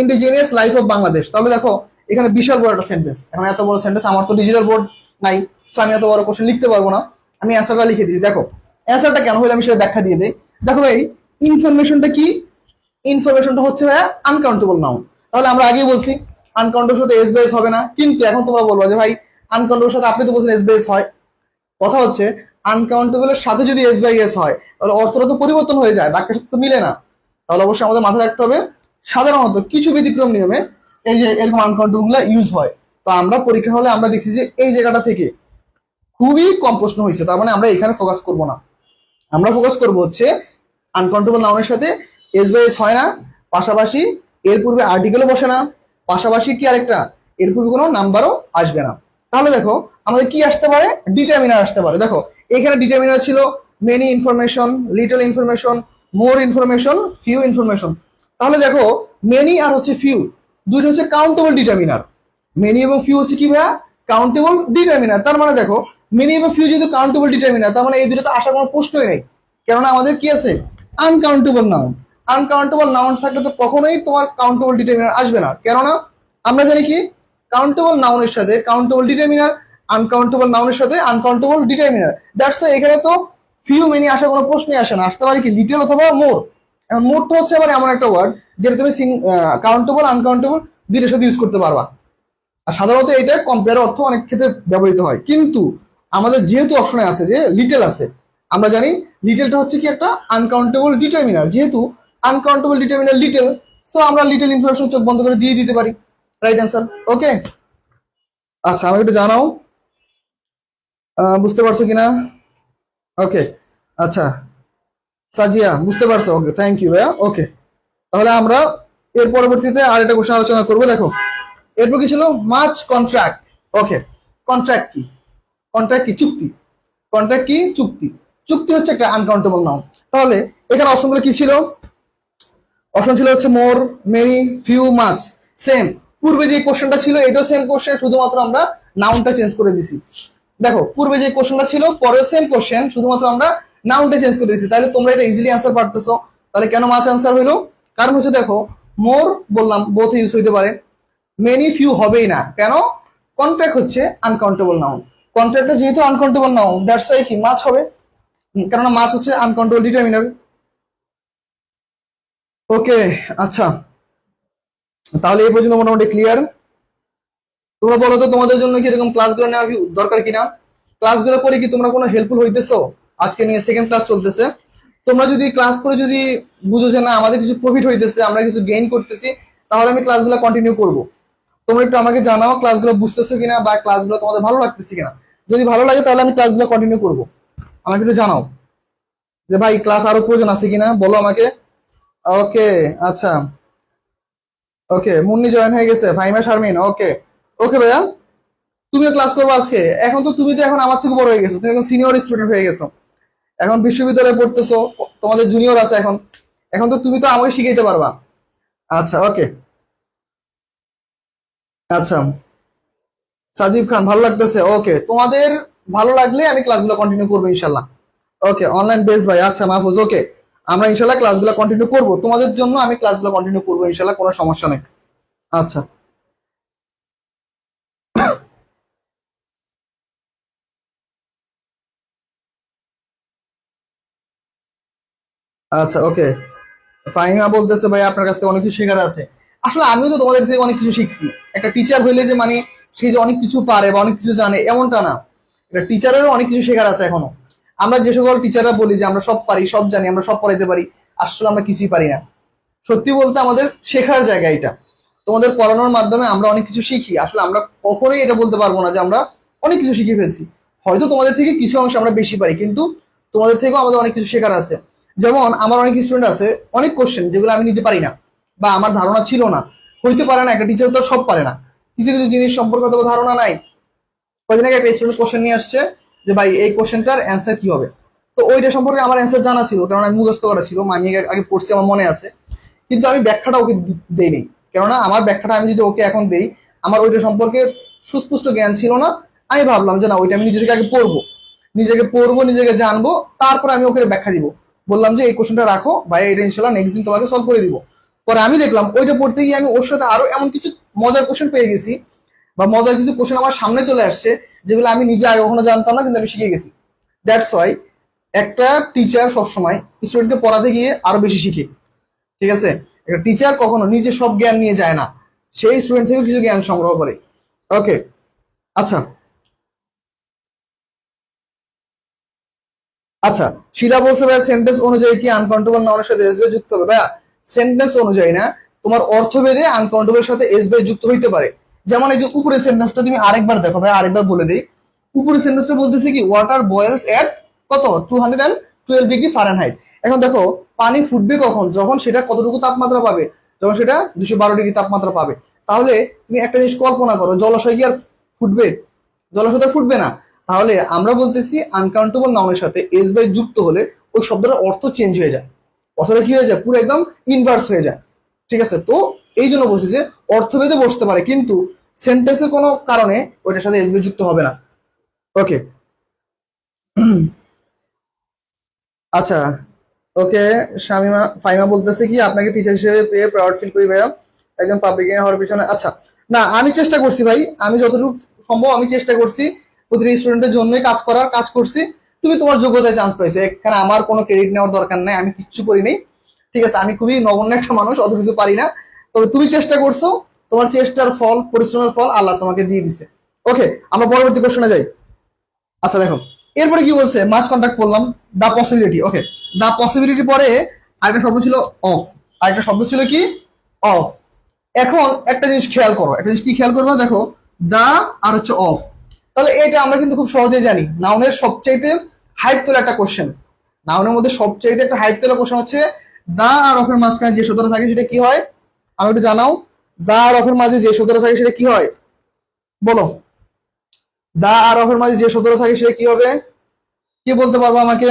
indigenous life of Bangladesh. তাহলে দেখো এখানে বিশাল বড় একটা সেন্টেন্স, এখন এত বড় সেন্টেন্স আমার তো ডিজিটাল বোর্ড নাই, সো আমি এত বড় কোশ্চেন লিখতে পারবো না। আমি অ্যান্সারটা লিখে দিচ্ছি। দেখো অ্যান্সারটা কেন হলে আমি সেটা ব্যাখ্যা দিয়ে দিই। দেখো ভাই, ইনফরমেশনটা কি? ইনফরমেশনটা হচ্ছে ভাই আনকাউন্টেবল নাউন। তাহলে আমরা আগেই বলছি আনকাউন্টেবল সাথে এস বেস হবে না, কিন্তু এখন তোমরা বলবো যে ভাই আনকাউন্টেবল সাথে আপনি তো বলছেন এস বেস হয়। কথা হচ্ছে আনকাউন্টেবলের সাথে যদি এস বাই এস হয় তাহলে অর্থটা তো পরিবর্তন হয়ে যায়, বাক্যের সাথে তো মিলে না। তাহলে অবশ্যই আমাদের মাথায় রাখতে হবে সাধারণত কিছু ব্যতিক্রম নিয়মে এই যে এরকম আনকাউন্টেবল গুলা ইউজ হয়। তো আমরা পরীক্ষা হলে আমরা দেখছি যে এই জায়গাটা থেকে খুবই কম প্রশ্ন হয়েছে, তার মানে আমরা এখানে ফোকাস করব না। আমরা ফোকাস করবো হচ্ছে আনকাউন্টেবল নাউনের সাথে এস বাই এস হয় না, পাশাপাশি এর পূর্বে আর্টিকেলও বসে না, পাশাপাশি কি আরেকটা, এর পূর্বে কোনো নাম্বারও আসবে না। তাহলে দেখো আমাদের কি আসতে পারে, ডিটারমিনার আসতে পারে। দেখো এখানে ডিটারমিনার ছিল many information, little information, more information, few information. তাহলে দেখো মেনি আর হচ্ছে ফিউ দুইটা হচ্ছে কাউন্টেবল ডিটারমিনার। মেনি এবং ফিউ হচ্ছে কি ভাইয়া, কাউন্টেবল ডিটারমিনার। তার মানে দেখো মেনি এবং ফিউ যেহেতু কাউন্টেবল ডিটারমিনার, তার মানে এই দুটো তো আসার কোনো প্রশ্নই নেই, কেননা আমাদের কি আছে, আনকাউন্টেবল নাউন। আনকাউন্টেবল নাউন থাকলে তো কখনোই তোমার কাউন্টেবল ডিটারমিনার আসবে না, কেননা আমরা জানি কি কাউন্টেবল নাউনের সাথে কাউন্টেবল ডিটারমিনার, আনকাউন্টেবল নাউনের সাথে আনকাউন্টেবল ডিটারমিনার। দ্যাটস এখানে তো ফিউ মেনি আসার কোনো প্রশ্নই আসে না, আসতে পারে কি লিটল অথবা মোর। এখন মোরটা হচ্ছে আবার এমন একটা ওয়ার্ড যেটা তুমি কাউন্টেবল আনকাউন্টেবল দুইটার সাথে ইউজ করতে পারবা। আর সাধারণত এটা কম্পেয়ার অর্থ অনেক ক্ষেত্রে ব্যবহৃত হয়। কিন্তু আমাদের যেহেতু অপশনে আছে যে লিটেল আছে, আমরা জানি লিটেলটা হচ্ছে কি একটা আনকাউন্টেবল ডিটারমিনার, যেহেতু আনকাউন্টেবল ডিটারমিনার লিটেল, সো আমরা লিটেল ইনফরমেশন চোখ বন্ধ করে দিয়ে দিতে পারি। Right answer. ওকে, আচ্ছা আমাকে একটু জানাও বুঝতে পারছো কিনা। ওকে, আচ্ছা সাজিয়া বুঝতে পারছো, ওকে থ্যাংক ইউ ভাইয়া। ওকে, তাহলে আমরা এর পরবর্তীতে আর একটা কোশ্চেন আলোচনা করবো। দেখো এরপর কি ছিল, মাচ কন্ট্রাক্ট। ওকে, কন্ট্রাক্ট কি, কন্ট্রাক্ট কি চুক্তি, কন্ট্রাক্ট কি চুক্তি, চুক্তি হচ্ছে একটা আনকাউন্টেবল নাউন। তাহলে এখানে অপশনগুলো কি ছিল, অপশন ছিল হচ্ছে মোর, মেনি, ফিউ, মাচ। সেম পূর্বে যে কোশ্চেনটা ছিল এটাও সেম কোশ্চেন, শুধুমাত্র আমরা নাউনটা চেঞ্জ করে দিছি। দেখো পূর্বে যে কোশ্চেনটা ছিল পরেও সেম কোশ্চেন, শুধুমাত্র আমরা নাউনটা চেঞ্জ করে দিছি। তাহলে তোমরা এটা ইজিলি অ্যান্সার পারতেছো। তাহলে কেন মাছ অ্যান্সার হইলো, কারণ হচ্ছে দেখো মোর বললাম বোথ ইউজ হইতে পারে, মেনি ফিউ হবেই না, কেন, কন্ট্রাক্ট হচ্ছে আনকাউন্টেবল নাউন, কন্ট্রাক্টটা যেহেতু আনকাউন্টেবল নাউন দ্যাটস ওয়াই কি মাছ হবে, কেননা মাছ হচ্ছে আনকাউন্টেবল ডিটারমিনার। ওকে, আচ্ছা তাহলে এই পর্যন্ত মোটামুটি ক্লিয়ার। তোমরা বলো তো তোমাদের জন্য কি এরকম ক্লাসগুলো নেওয়া কি দরকার কিনা, ক্লাসগুলো করে কি তোমরা কোনো হেল্পফুল হইতেছো। আজকে নিয়ে সেকেন্ড ক্লাস চলতেছে, তোমরা যদি ক্লাস করে যদি বুঝো যে না আমাদের কিছু প্রফিট হইতেছে, আমরা কিছু গেইন করতেছি, তাহলে আমি ক্লাসগুলো কন্টিনিউ করব। তোমরা একটু আমাকে জানাও ক্লাসগুলো বুঝতেছো কিনা বা ক্লাসগুলো তোমাদের ভালো লাগতেছে কিনা। যদি ভালো লাগে তাহলে আমি ক্লাসগুলো কন্টিনিউ করব। আমাকে একটু জানাও যে ভাই ক্লাস আরো প্রয়োজন আছে কিনা, বলো আমাকে। ওকে, আচ্ছা ওকে, মুন্নি জয়েন হয়ে গেছে, ফাইমা শারমিন। ওকে, ওকে ভাইয়া তুমিও ক্লাস করবো আজকে। এখন তো তুমি তো এখন আমার থেকে বড় হয়ে গেছো, তুমি এখন সিনিয়র স্টুডেন্ট হয়ে গেছো, এখন বিশ্ববিদ্যালয়ে পড়তেছো, তোমাদের জুনিয়র আছে এখন, এখন তো তুমি তো আমাকে শিখাইতে পারবা। আচ্ছা ওকে, আচ্ছা সাজিব খান ভালো লাগতেছে। ওকে, তোমাদের ভালো লাগলে আমি ক্লাসগুলো কন্টিনিউ করবো ইনশাল্লাহ। ওকে, অনলাইন বেস্ট ভাই, আচ্ছা মাহফুজ। ওকে, আমরা ইনশাল্লাহ ক্লাসগুলো কন্টিনিউ করবো, তোমাদের জন্য আমি ক্লাসগুলো কন্টিনিউ করবো ইনশাল্লাহ, কোনো সমস্যা নেই। আচ্ছা আচ্ছা ওকে, ফাহিমা বলতেছে ভাই আপনার কাছ থেকে অনেক কিছু শেখার আছে। আসলে আমিও তো তোমাদের থেকে অনেক কিছু শিখছি। একটা টিচার হইলে যে মানে সে যে অনেক কিছু পারে বা অনেক কিছু জানে এমনটা না, একটা টিচারেরও অনেক কিছু শেখার আছে এখনো। আমরা যে সকল টিচাররা বলি যে আমরা সব পারি, সব জানি, আমরা সব পড়াইতে পারি, আসলে আমরা কিছুই পারি না। সত্যি বলতে আমাদের শেখার জায়গা এটা, তোমাদের পড়ানোর মাধ্যমে আমরা অনেক কিছু শিখি। আসলে আমরা কখনোই এটা বলতে পারবো না যে আমরা অনেক কিছু শিখে ফেলছি। হয়তো তোমাদের থেকে কিছু অংশ আমরা বেশি পারি, কিন্তু তোমাদের থেকেও আমাদের অনেক কিছু শেখার আছে। যেমন আমার অনেক স্টুডেন্ট আছে, অনেক কোশ্চেন যেগুলো আমি নিজে পারি না বা আমার ধারণা ছিল না, হইতে পারে না, একটা টিচার তো সব পারে না, কিছু কিছু জিনিস সম্পর্কে তো ধারণা নাই। কদিন আগে একটা স্টুডেন্ট কোশ্চেন নিয়ে আসছে যে ভাই এই কোশ্চেনটার অ্যান্সার কি হবে। তো ওইটা সম্পর্কে আমার অ্যান্সার জানা ছিল, কারণ আমি মুখস্থ করা ছিল, আমি আগে পড়ছি, আমার মনে আছে। কিন্তু আমি ব্যাখ্যাটা ওকে দেইনি, কেননা আমার ব্যাখ্যাটা আমি যদি ওকে এখন দেই, আমার ওইটা সম্পর্কে সুস্পষ্ট জ্ঞান ছিল না। আমি ভাবলাম যে না ওইটা আমি নিজেকে আগে পড়বো, নিজেকে পড়বো, নিজেকে জানবো, তারপরে আমি ওকে ব্যাখ্যা দিব। বললাম যে এই কোশ্চেনটা রাখো ভাই, এটা ইনশাল্লাহ নেক্সট দিন তোমাকে সলভ করে দিব। পরে আমি দেখলাম ওইটা পড়তে গিয়ে আমি ওর সাথে আরো এমন কিছু মজার কোশ্চেন পেয়ে গেছি, বা মজার কিছু কোশ্চেন আমার সামনে চলে আসছে, যেগুলো আমি নিজে আগে কখনো জানতাম না, কিন্তু আমি শিখে গেছি। দ্যাটস ওয়াই একটা টিচার সবসময় স্টুডেন্টকে পড়াতে গিয়ে আরো বেশি শিখে। ঠিক আছে, একটা টিচার কখনো নিজে সব জ্ঞান নিয়ে যায় না, সেই স্টুডেন্ট থেকে কিছু জ্ঞান সংগ্রহ করে। ওকে, আচ্ছা আচ্ছা শিলা বলছে ভাই সেন্টেন্স অনুযায়ী কি আনকাউন্টেবল নাউনের সাথে এসবে যুক্ত হবে। ভাইয়া সেন্টেন্স অনুযায়ী না, তোমার অর্থভেদে আনকাউন্টেবল সাথে এসবে যুক্ত হইতে পারে। যেমন এই যে উপরে সেন্টেন্সটা তুমি আরেকবার দেখো ভাই, আরেকবার বলে দিই। উপরে সেন্টেন্সটা বলতেছে কি ওয়াটার বয়েলস এট কত 212 ডিগ্রি ফারেনহাইট। এখন দেখো পানি ফুটবে কখন, যখন সেটা কতটুকু তাপমাত্রা পাবে, যখন সেটা 212 ডিগ্রি তাপমাত্রা পাবে। তাহলে তুমি একটা জিনিস কল্পনা করো, জলাশয় কি আর ফুটবে? জলাশয় তো ফুটবে না। তাহলে আমরা বলতেছি আনকাউন্টেবল নাউনের সাথে এস বাই যুক্ত হলে ওই শব্দটার অর্থ চেঞ্জ হয়ে যায়, অর্থটা কি হয়ে যায়, পুরো একদম ইনভার্স হয়ে যায়। ঠিক আছে, তো এই জন্য বলছি যে অর্থভেদে বসতে পারে, কিন্তু সেন্টেন্সের কোনো কারণে ওইটার সাথে এস বাই যুক্ত হবে না। ওকে, আচ্ছা, ওকে। শামিমা ফাইমা বলতেছে কি আপনাকে টিচার হিসেবে পেয়ে প্রাউড ফিল করি ভাইয়া, একজন পাবলিক হওয়ার পিছনে। আচ্ছা, না আমি চেষ্টা করছি ভাই, আমি যতটুকু সম্ভব আমি চেষ্টা করছি প্রতিটি স্টুডেন্টের জন্যই কাজ করছি। তুমি তোমার যোগ্যতায় চান্স পাইছো, এখানে আমার কোনো ক্রেডিট নেওয়ার দরকার নাই, আমি কিচ্ছু করি নাই। ঠিক আছে, আমি খুবই নগণ্য একটা মানুষ, অত কিছু পারি না। তবে তুমি চেষ্টা করছো, তোমার চেষ্টার ফল, পরিশ্রমের ফল আল্লাহ তোমাকে দিয়ে দিচ্ছে। ওকে, আমরা পরবর্তী কোশ্চেনে যাই। আচ্ছা দেখো, এরপরে কি বলছে, মাছ কন্ট্যাক্ট করলাম, দা পসিবিলিটি। ওকে, দা পসিবিলিটি পরে আরেকটা শব্দ ছিল অফ, আরেকটা শব্দ ছিল কি, অফ। এখন একটা জিনিস খেয়াল করো, একটা জিনিস কি খেয়াল করবো, দেখো দা আর হচ্ছে অফ। তাহলে এটা আমরা কিন্তু খুব সহজেই জানি, নাউনের সবচাইতে হাইট তোলা একটা কোশ্চেন, নাউনের মধ্যে সবচাইতে একটা হাইট তোলা কোশ্চেন হচ্ছে দা আর অফের মাঝখানে যে শব্দটা থাকে সেটা কি হয়, আমি একটু জানাও। দা আর অফের মাঝে যে শব্দটা থাকে সেটা কি হয়, বলো। দা আর অফের মাঝে যে শব্দটা থাকে সেটা কি হবে, কি বলতে পারবো আমাকে?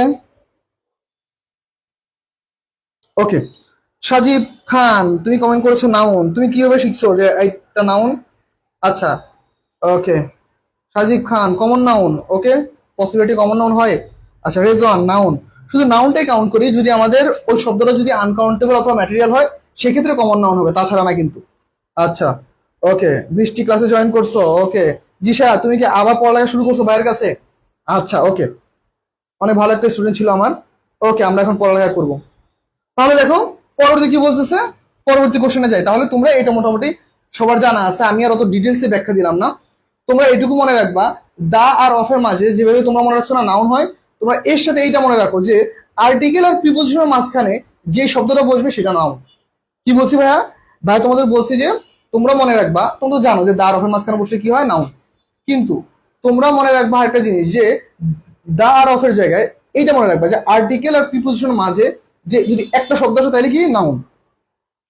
ওকে, সাজিব খান তুমি কমেন্ট করেছো নাউন, তুমি কিভাবে শিখছো যে একটা নাউন? আচ্ছা, ওকে, সাজিব খান কমন নাউন, ওকে, পসিবিলিটি কমন নাউন হয়। আচ্ছা, রেজওয়ান নাউন, শুধু নাউনটাই কাউন্ট করি, যদি আমাদের ওই শব্দটা যদি আনকাউন্টেবল অথবা ম্যাটেরিয়াল হয় সেক্ষেত্রে কমন নাউন হবে, তাছাড়া না কিন্তু। আচ্ছা, ওকে, বৃষ্টি ক্লাসে জয়েন করছো, ওকে। জিশা তুমি কি আবার পড়ালেখা শুরু করছো ভাইয়ের কাছে? আচ্ছা, ওকে, অনেক ভালো একটা স্টুডেন্ট ছিল আমার। ওকে, আমরা এখন পড়ালেখা করবো। তাহলে দেখো পরবর্তী কি বলতেছে, পরবর্তী কোশ্চেনে যাই। তাহলে তোমরা এটা মোটামুটি সবার জানা আছে, আমি আর অত ডিটেলসে ব্যাখ্যা দিলাম না। তোমরা এটুকু মনে রাখবা, দা আর অফের মাঝে যেভাবে তোমরা মনে রাখছো না নাউন হয়, তোমরা এর সাথে এইটা মনে রাখো যে আর্টিকেল আর প্রিপোজিশনের মাঝখানে যে শব্দটা বসবে সেটা নাউন। কি বলছি ভাইয়া? ভাইয়া তোমাদের বলছি যে তোমরা মনে রাখবা, তোমরা তো জানো যে দা আর অফের মাঝখানে বসলে কি হয়, নাউন। কিন্তু তোমরা মনে রাখবা একটা জিনিস, যে দা আর অফের জায়গায় এইটা মনে রাখবা যে আর্টিকেল আর প্রিপোজিশনের মাঝে যে যদি একটা শব্দ আসে তাহলে কি নাউন।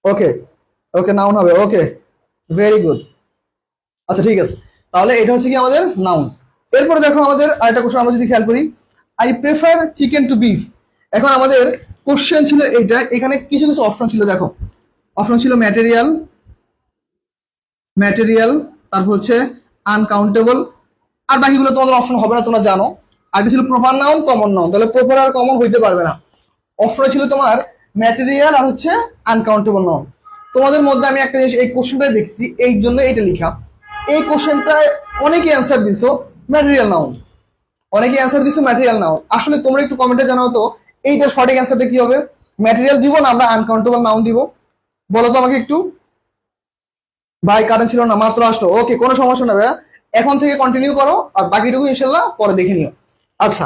ওকে, ওকে, নাউন হবে। ওকে, ভেরি গুড। আচ্ছা ঠিক আছে, তাহলে এটা হচ্ছে কি আমাদের নাউন। এরপরে দেখো আমাদের আরেকটা কোশ্চেন আমরা যদি খেয়াল করি, I prefer chicken to beef. এখন আমাদের কোশ্চেন ছিল এইটা, এখানে কিছু কিছু অপশন ছিল, দেখো অপশন ছিল ম্যাটেরিয়াল, ম্যাটেরিয়াল, তারপর হচ্ছে আনকাউন্টেবল, আর বাকিগুলো তোমাদের অপশন হবে না, তোমরা জানো। আর ছিল প্রপার নাউন, কমন নাউন, তাহলে প্রপার আর কমন হইতে পারবে না। অপশনে ছিল তোমার ম্যাটেরিয়াল আর হচ্ছে আনকাউন্টেবল নাউন। তোমাদের মধ্যে আমি একটা জিনিস এই কোশ্চেনটাই দেখছি, এই জন্য এটা লিখা। এই কোশ্চেনটায় অনেকে অ্যান্সার দিছো ম্যাটেরিয়াল নাউন, অনেকে অ্যান্সার দিছো ম্যাটেরিয়াল নাউন। আসলে তোমরা একটু কমেন্টে জানাও তো এইটা সঠিক অ্যান্সারটা কি হবে, ম্যাটেরিয়াল দিব না আমরা আনকাউন্টেবল নাউন দিব, বলো তো আমাকে একটু। ভাই কারেন্ট ছিল না, মাত্র আসলো। ওকে, কোনো সমস্যা না ভাইয়া, এখন থেকে কন্টিনিউ করো, আর বাকিটুকু ইনশাল্লাহ পরে দেখে নিও। আচ্ছা,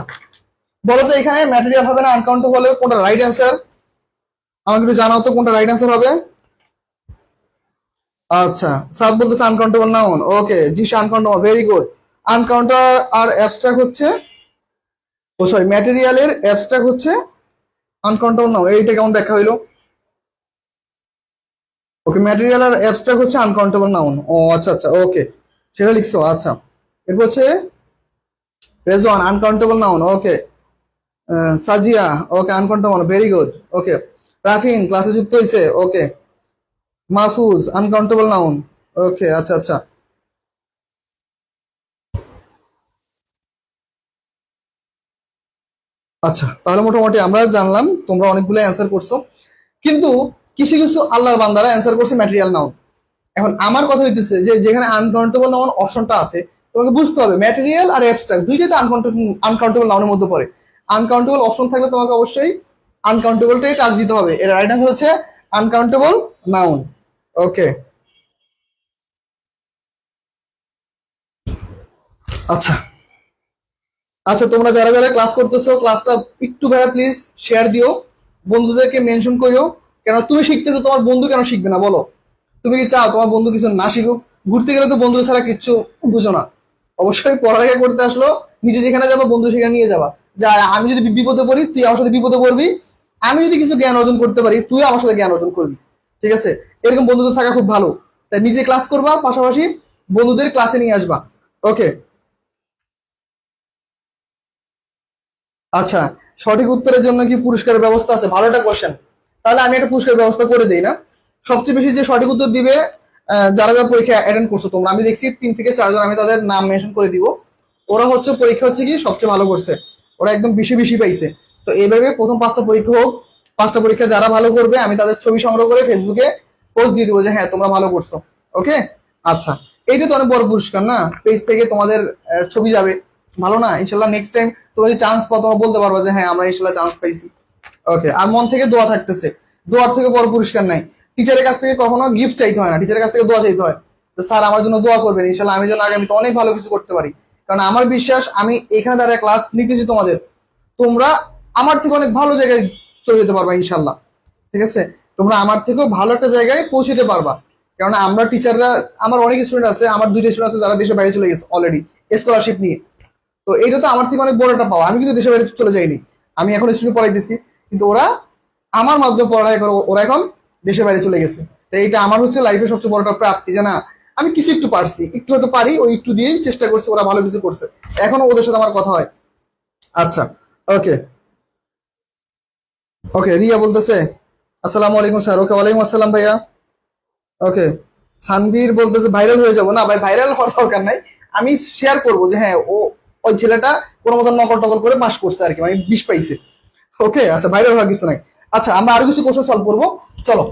বলো তো এখানে ম্যাটেরিয়াল হবে না আনকাউন্টেবল হবে, কোনটা রাইট অ্যান্সার আমাকে একটু জানাও তো, কোনটা রাইট অ্যান্সার হবে। আচ্ছা, সাদ বলতেছে আনকাউন্টেবল নাউন, ওকে, জিশা আনকাউন্টেবল, ভেরি গুড। আনকাউন্টার আর অ্যাবস্ট্রাক্ট হচ্ছে, ও সরি, ম্যাটেরিয়ালের অ্যাবস্ট্রাক্ট হচ্ছে আনকাউন্টেবল নাউন, এইটা কেমন ব্যাখ্যা হইলো? ওকে, ম্যাটেরিয়াল আর অ্যাবস্ট্রাক্ট হচ্ছে আনকাউন্টেবল নাউন, ও আচ্ছা আচ্ছা, ওকে, সেটা লিখছো। আচ্ছা, এরপর হচ্ছে রেজওয়ান আনকাউন্টেবল নাউন, ওকে। সাজিয়া, ওকে, আনকাউন্টেবল, ভেরি গুড। ওকে, রাফিন ক্লাসে যুক্ত হয়েছে, ওকে। মাহফুজ আনকাউন্টেবল নাউন, ওকে, আচ্ছা আচ্ছা। আচ্ছা, তাহলে মোটামুটি আমরা জানলাম তোমরা অনেকগুলো অ্যান্সার করছো, কিন্তু কিছু কিছু আল্লাহর বান্দারা অ্যান্সার করছে ম্যাটেরিয়াল নাউন। এখন আমার কথা হইতেছে যে যেখানে আনকাউন্টেবল নাউন অপশনটা আছে, তোমাকে বুঝতে হবে ম্যাটেরিয়াল আর অ্যাবস্ট্রাক্ট দুইটাই তো আনকাউন্টেবল নাউনের মধ্যে পড়ে। আনকাউন্টেবল অপশন থাকলে তোমাকে অবশ্যই আনকাউন্টেবলটাই টাচ দিতে হবে, এর রাইট অ্যান্সার হচ্ছে আনকাউন্টেবল নাউন। ওকে, আচ্ছা আচ্ছা, তোমরা যারা যারা ক্লাস করতেছো ক্লাসটা একটু ভাইয়া প্লিজ শেয়ার দিও, বন্ধুদেরকে মেনশন করিও। কেন তুমি শিখতেছো, তোমার বন্ধু কেন শিখবে না বলো? তুমি কি চাও তোমার বন্ধু কিছু না শিখুক? ঘুরতে গেলে তো বন্ধু ছাড়া কিচ্ছু বুঝো না। অবশ্যই পড়ালেখা করতে আসলো, নিজে যেখানে যাবো বন্ধু সেখানে নিয়ে যাবা। যা আমি যদি বিপদে পড়ি তুই আমার সাথে বিপদে পড়বি, আমি যদি কিছু জ্ঞান অর্জন করতে পারি তুই আমার সাথে জ্ঞান অর্জন করবি। ঠিক আছে, এরকম বন্ধু তো থাকা খুব ভালো। তাই নিজে ক্লাস করবা, পাশাপাশি বন্ধুদের ক্লাসে নিয়ে আসবা। ওকে, আচ্ছা, সঠিক উত্তরের জন্য কি পুরস্কারের ব্যবস্থা আছে? ভালো একটা কোশ্চেন। তাহলে আমি একটা পুরস্কার ব্যবস্থা করে দিই না? সবচেয়ে বেশি যে সঠিক উত্তর দিবে, যারা যারা পরীক্ষা অ্যাটেন্ড করছো তোমরা, আমি দেখছি 3 থেকে 4 জন, আমি তাদের নাম মেনশন করে দিব। ওরা হচ্ছে পরীক্ষা হচ্ছে কি সবচেয়ে ভালো করছে, ওরা একদম বেশি বেশি পাইছে। তো এইভাবে প্রথম 5টা পরীক্ষা হোক, 5টা পরীক্ষা যারা ভালো করবে আমি তাদের ছবি সংগ্রহ করে ফেসবুকে পোস্ট দিয়ে দিবো যে হ্যাঁ তোমরা ভালো করছো। ওকে, আচ্ছা, এইটা তো অনেক বড় পুরস্কার না? পেজ থেকে তোমাদের ছবি যাবে, ভালো না? ইনশাল্লাহ নেক্সট টাইম তোমরা যদি চান্স পাও তোমরা বলতে পারবে যে হ্যাঁ আমরা ইনশাল্লাহ চান্স পাইছি। ওকে, আর মন থেকে দোয়া থাকতেছে, দোয়ার থেকে বড় পুরস্কার নাই। টিচারের কাছ থেকে কখনো গিফট চাইতে হয় না, টিচারের কাছ থেকে দোয়া চাইতে হয়। তো স্যার আমার জন্য দোয়া করবেন, ইনশাল্লাহ আমি যেন আগামীতে অনেক ভালো কিছু করতে পারি। কারণ আমার বিশ্বাস আমি এখানে দাঁড়িয়ে ক্লাস নিতেছি তোমাদের, তোমরা আমার থেকে অনেক ভালো জায়গায় চলে যেতে পারবা ইনশাল্লাহ। ঠিক আছে, তোমরা আমার থেকেও ভালো একটা জায়গায় পৌঁছতে পারবা। কারণ আমরা টিচাররা, আমার অনেক স্টুডেন্ট আছে, আমার 2টা স্টুডেন্ট আছে যারা দেশের বাইরে চলে গেছে অলরেডি স্কলারশিপ নিয়ে। তো এইটা তো আমার থেকে অনেক বড় একটা পাওয়া। আমি কিন্তু দেশের বাইরে চলে যাইনি, আমি এখন স্টুডেন্ট পড়াইতেছি, কিন্তু ওরা আমার মাধ্যমে পড়ালেখা করে ওরা এখন দেশের বাইরে চলে গেছে। তো এইটা আমার হচ্ছে লাইফের সবচেয়ে বড় একটা প্রাপ্তি, যে না আমি কিছু একটু পারছি, একটু হয়তো পারি, ওই একটু দিয়েই চেষ্টা করছি, ওরা ভালো কিছু করছে, এখনো ওদের সাথে আমার কথা হয়। আচ্ছা, ওকে ওকে, রিয়া বলতেছে আসসালামু আলাইকুম স্যার। ওকে, ওয়ালাইকুম আসসালাম ভাইয়া। ওকে, সানভীর বলতেছে ভাইরাল হয়ে যাবো না ভাই, ভাইরাল হওয়ার দরকার নাই। আমি শেয়ার করবো যে হ্যাঁ ও, ওই ছেলেটা কোনো মতো নকল টকল করে পাস করছে আর কি, মানে 20 পাইছে। ওকে, আচ্ছা, ভাইরাল হওয়ার কিছু নাই। আচ্ছা, আমরা আরো কিছু কোশ্চেন সলভ করবো, চলো।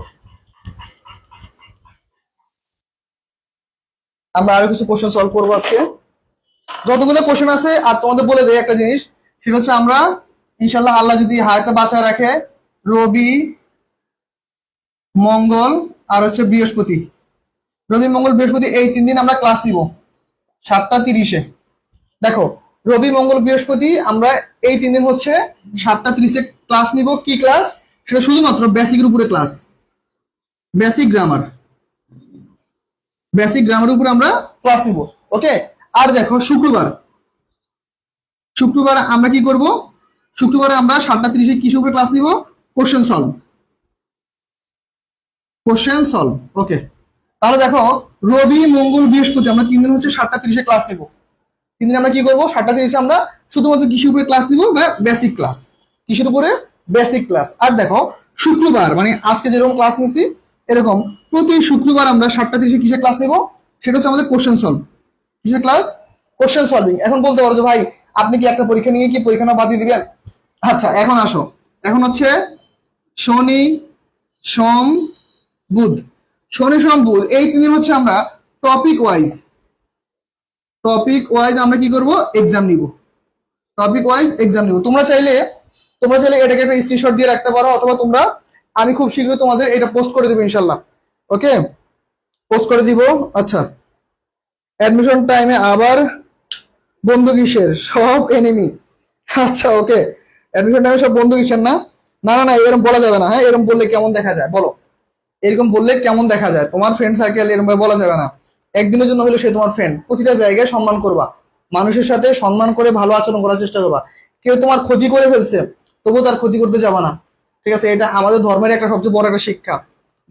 আমরা আরো কিছু কোশ্চেন সলভ করবো আজকে, যতগুলো কোশ্চেন আছে। আর তোমাদের বলে দেয় একটা জিনিস, সেটা হচ্ছে আমরা ইনশাল্লাহ আল্লাহ যদি হায়াতে বাঁচায় রাখে, রবি, মঙ্গল আর হচ্ছে বৃহস্পতি, রবি মঙ্গল বৃহস্পতি এই 3 দিন আমরা ক্লাস নিব 7টা 30-এ। দেখো, রবি মঙ্গল বৃহস্পতি আমরা এই 3 দিন হচ্ছে 7টা 30-এ ক্লাস নিব। কি ক্লাস? সেটা শুধুমাত্র বেসিকের উপরে ক্লাস, বেসিক গ্রামার, বেসিক গ্রামারের উপরে আমরা ক্লাস নিব। ওকে, আর দেখো শুক্রবার, শুক্রবার আমরা কি করব? শুক্রবারে আমরা 7টা 30-এ কিসের উপরে ক্লাস নিব? Question solve, question solve. Okay, তাহলে দেখো, রবি মঙ্গল বৃহস্পতি আমরা 3 দিন হচ্ছে 7টা 30-এ ক্লাস নিব। 3 দিন আমরা কি করবো? 7টা 30-এ আমরা শুধুমাত্র কিসের উপরে ক্লাস নিব? Basic class. কিসের উপরে? Basic class. আর দেখো, শুক্রবার মানে আজকে যেরকম ক্লাস নিছি, এরকম প্রতি শুক্রবার আমরা 7টা 30-এ কিসের ক্লাস নিব? সেটা হচ্ছে আমাদের কোশ্চেন সলভ। কিসের ক্লাস? Question solving. এখন বলতে পারো যে ভাই আপনি কি একটা পরীক্ষা নিয়ে কি পরীক্ষা বাদ দিয়ে দিবেন? আচ্ছা, এখন আসো, এখন হচ্ছে শনি, সোম, বুধ, শনি সোম বুধ এই 3 দিন হচ্ছে আমরা টপিক ওয়াইজ, টপিক ওয়াইজ আমরা কি করব? এক্সাম নিব, টপিক ওয়াইজ এক্সাম নিব। তোমরা চাইলে এটাকে একটা স্ক্রিনশট দিয়ে রাখতে পারো, অথবা তোমরা, আমি খুব শীঘ্রই তোমাদের এটা পোস্ট করে দেবো ইনশাল্লাহ। ওকে, পোস্ট করে দিব। আচ্ছা, অ্যাডমিশন টাইমে আবার বন্ধু কিসের? সব এনিমি। আচ্ছা, ওকে, অ্যাডমিশন টাইমে সব বন্ধু কিসের না? না না না, এরকম বলা যাবে না। হ্যাঁ, এরকম বললে কেমন দেখা যায় বলো? এরকম বললে কেমন দেখা যায়? তোমার ফ্রেন্ড সার্কেল এরকম বলা যাবে না। একদিনের জন্য হলে সে তোমার ফ্রেন্ড। প্রতিটা জায়গায় সম্মান করবা, মানুষের সাথে সম্মান করে ভালো আচরণ করার চেষ্টা করবা। কেউ তোমার ক্ষতি করে ফেলছে, তবুও তার ক্ষতি করতে যাবা না। ঠিক আছে, এটা আমাদের ধর্মের একটা সবচেয়ে বড় একটা শিক্ষা,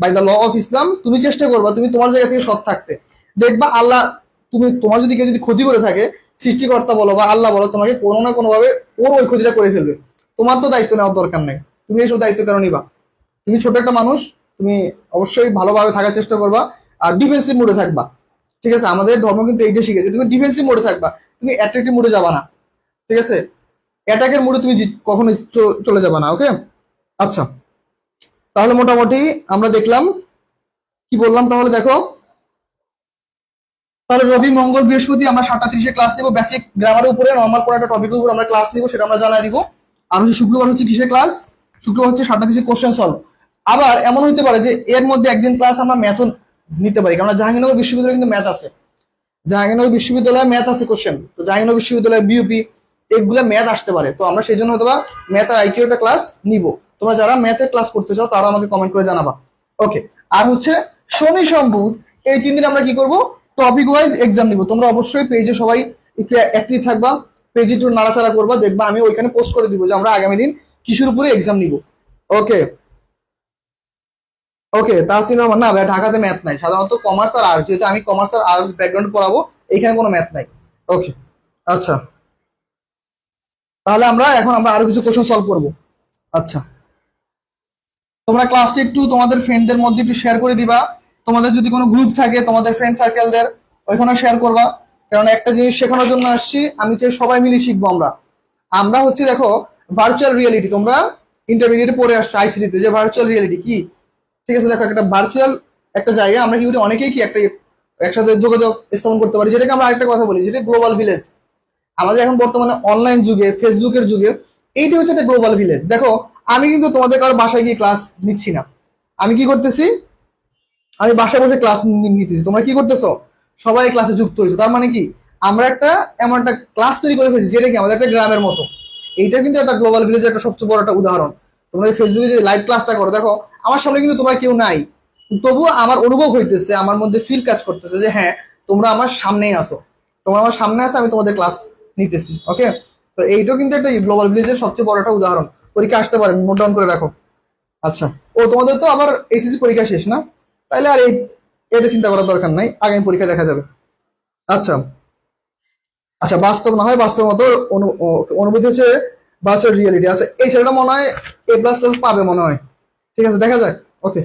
by the law of Islam. তুমি চেষ্টা করবা তুমি তোমার জায়গা থেকে সৎ থাকতে, দেখবা আল্লাহ, তোমার যদি কেউ যদি ক্ষতি করে থাকে, সৃষ্টিকর্তা বলো বা আল্লাহ বলো, তোমাকে কোনো না কোনো ভাবে ওর ওই ক্ষতিটা করে ফেলবে। তোমার তো দায়িত্ব নেওয়ার দরকার নেই, তুমি এইসব দায়িত্ব কেন নিবা? তুমি ছোট একটা মানুষ, তুমি অবশ্যই ভালোভাবে থাকার চেষ্টা করবা, আর ডিফেন্সিভ মোডে থাকবা। ঠিক আছে, আমাদের ধর্ম কিন্তু এইটা শিখেছে, তুমি ডিফেন্সিভ মোডে থাকবা, তুমি অ্যাট্রাকটিভ মোডে যাবা না। ঠিক আছে, অ্যাটাকের মোডে তুমি কখনোই চলে যাবা না। ওকে, আচ্ছা, তাহলে মোটামুটি আমরা দেখলাম কি বললাম। তাহলে দেখো, তাহলে রবি মঙ্গল বৃহস্পতি আমরা 7টা 30-এ ক্লাস নিব বেসিক গ্রামারের উপরে, নর্মাল কোনো একটা টপিকের উপর আমরা ক্লাস নিব, সেটা আমরা জানাই দিব। আর হচ্ছে শুক্রবার হচ্ছে কিসের ক্লাস? শুক্রবার হচ্ছে 7টা 30-এ কোশ্চেন সলভ। আবার এমন হতে পারে যে এর মধ্যে একদিন ক্লাস আমরা ম্যাথও নিতে পারি, কারণ জাহাঙ্গীরনগর বিশ্ববিদ্যালয়ে কিন্তু ম্যাথ আছে, জাহাঙ্গীরনগর বিশ্ববিদ্যালয়ে ম্যাথ আছে কোশ্চেন, তো জাহাঙ্গীরনগর বিশ্ববিদ্যালয় বিউপি এগুলো ম্যাথ আসতে পারে। তো আমরা সেই জন্য হয়তো বা ম্যাথ আর আইকিউ একটা ক্লাস নিব। তোমরা যারা ম্যাথের ক্লাস করতে চাও তারা আমাকে কমেন্ট করে জানাবা। ওকে, আর হচ্ছে শনি সোম বুধ এই 3 দিন আমরা কি করব? টপিক ওয়াইজ এক্সাম নিব। তোমরা অবশ্যই পেজে সবাই একটু অ্যাক্টিভ থাকবা, পেজে একটু নাড়াচাড়া করবা, দেখবা আমি ওইখানে পোস্ট করে দিব যে আমরা আগামী দিন কিসের উপরে এক্সাম নিব। ওকে, ওকে, তাহসিন রহমান, না ভাই ঢাকাতে ম্যাথ নাই, সাধারণত কমার্স আর আর্টস, যেহেতু আমি কমার্স আর আর্টস ব্যাকগ্রাউন্ড পড়াবো, এখানে কোনো ম্যাথ নাই। ওকে, আচ্ছা, তাহলে আমরা আরো কিছু কোশ্চেন সলভ করবো। আচ্ছা, তোমরা ক্লাসটি একটু তোমাদের ফ্রেন্ডদের মধ্যে একটু শেয়ার করে দিবা। তোমাদের যদি কোনো গ্রুপ থাকে তোমাদের ফ্রেন্ড সার্কেলদের, ওইখানে শেয়ার করবা। কারণ একটা জিনিস শেখানোর জন্য আসছি, আমি চাই সবাই মিলে শিখবো। আমরা আমরা হচ্ছে দেখো, ভার্চুয়াল রিয়েলিটি, তোমরা ইন্টারমিডিয়েটে পড়ে আসছো আইসিটিতে যে ভার্চুয়াল রিয়েলিটি কি। ঠিক আছে, দেখো একটা ভার্চুয়াল একটা জায়গা, আমরা কি করি অনেকেই কি একটা একসাথে যোগাযোগ স্থাপন করতে পারি, যেটাকে আমরা আরেকটা কথা বলি যেটা গ্লোবাল ভিলেজ। আমাদের এখন বর্তমানে অনলাইন যুগে, ফেসবুকের যুগে, এইটা হচ্ছে একটা গ্লোবাল ভিলেজ। দেখো, আমি কিন্তু তোমাদের কারো বাসায় গিয়ে ক্লাস নিচ্ছি না। আমি কি করতেছি, আমি বাসায় বসে ক্লাস নিতেছি, তোমরা কি করতেছো, সবাই ক্লাসে যুক্ত হয়েছে। তার মানে কি, আমরা একটা এমন একটা ক্লাস তৈরি করে ফেলছি যেটা কি আমাদের একটা গ্রামের মতো। এইটা কিন্তু একটা গ্লোবাল ভিলেজের একটা সবচেয়ে বড় একটা উদাহরণ। তোমরা ফেসবুকে যে লাইভ ক্লাসটা করো, দেখো আমার সামনে কিন্তু তোমরা কেউ নাই, তবুও আমার অনুভব হইতেছে, আমার মধ্যে ফিল কাজ করতেছে যে হ্যাঁ, তোমরা আমার সামনেই আসো, তোমরা আমার সামনে আসো, আমি তোমাদের ক্লাস নিতেছি। ওকে, তো এইটাও কিন্তু একটা গ্লোবাল ভিলেজের সবচেয়ে বড় একটা উদাহরণ। পরীক্ষা আসতে পারে, নোট ডাউন করে রাখো। আচ্ছা, ও তোমাদের তো আবার এসএসসি পরীক্ষা শেষ না, তাইলে আর এটা চিন্তা করার দরকার নাই, আগামী পরীক্ষা দেখা যাবে। আচ্ছা, আচ্ছা, বাস্তব না হয় বাস্তব মতো অনুভূতি হচ্ছে ভার্চুয়াল রিয়েলিটি। আচ্ছা, এই ছেলেটা মনে হয় A++ পাবে মনে হয়। ঠিক আছে, দেখা যাক। ওকে,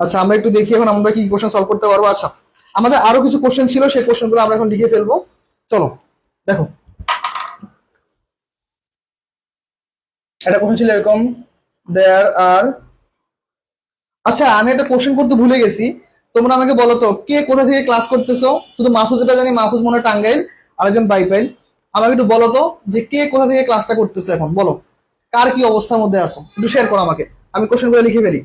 আচ্ছা, আমরা একটু দেখি এখন আমরা কি কোশ্চেন সলভ করতে পারবো। আচ্ছা, আমাদের আরো কিছু কোশ্চেন ছিল, সেই কোশ্চেনগুলো আমরা এখন লিখে ফেলবো। চলো দেখো, একটা কোশ্চেন ছিল এরকম, দেয়ার আর, আচ্ছা আমি একটা কোশ্চেন করতে ভুলে গেছি। তোমরা আমাকে বলো তো, কে কোথা থেকে ক্লাস করতেছো? শুধু মাহফুজ, এটা জানি মাহফুজ মনে হয় টাঙ্গাইল, আরেকজন বাইপাইল। আমাকে একটু বলো তো যে কে কোথা থেকে ক্লাসটা করতেছো এখন, বলো কার কি অবস্থার মধ্যে আছো, একটু শেয়ার করো আমাকে, আমি কোশ্চেন করে লিখে ফেলি।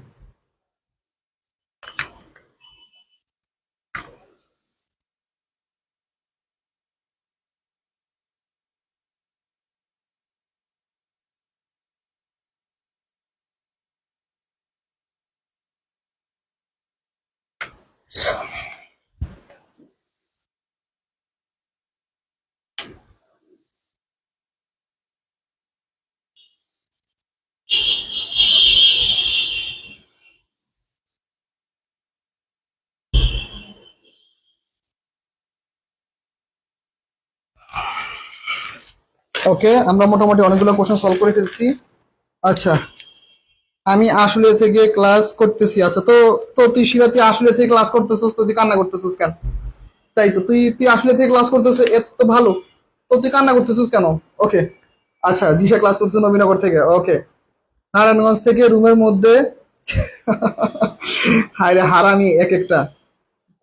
ওকে, আমরা মোটামুটি অনেকগুলো কোশ্চেন সলভ করে ফেলছি। আচ্ছা, আমি আসলে থেকে ক্লাস করতেছি। আচ্ছা, তো তো তুই শিলা, তুই আসলে থেকে ক্লাস করতেছিস, তো তুই কান্না করতেছিস কেন? তাই তো, তুই তুই আসলে থেকে ক্লাস করতেছিস, এত তো ভালো, তো তুই কান্না করতেছিস কেন? ওকে, আচ্ছা, জিসা ক্লাস করতেছে নবীনগর থেকে। ওকে, নারায়ণগঞ্জ থেকে রুমের মধ্যে। হায় রে হারামি এক একটা,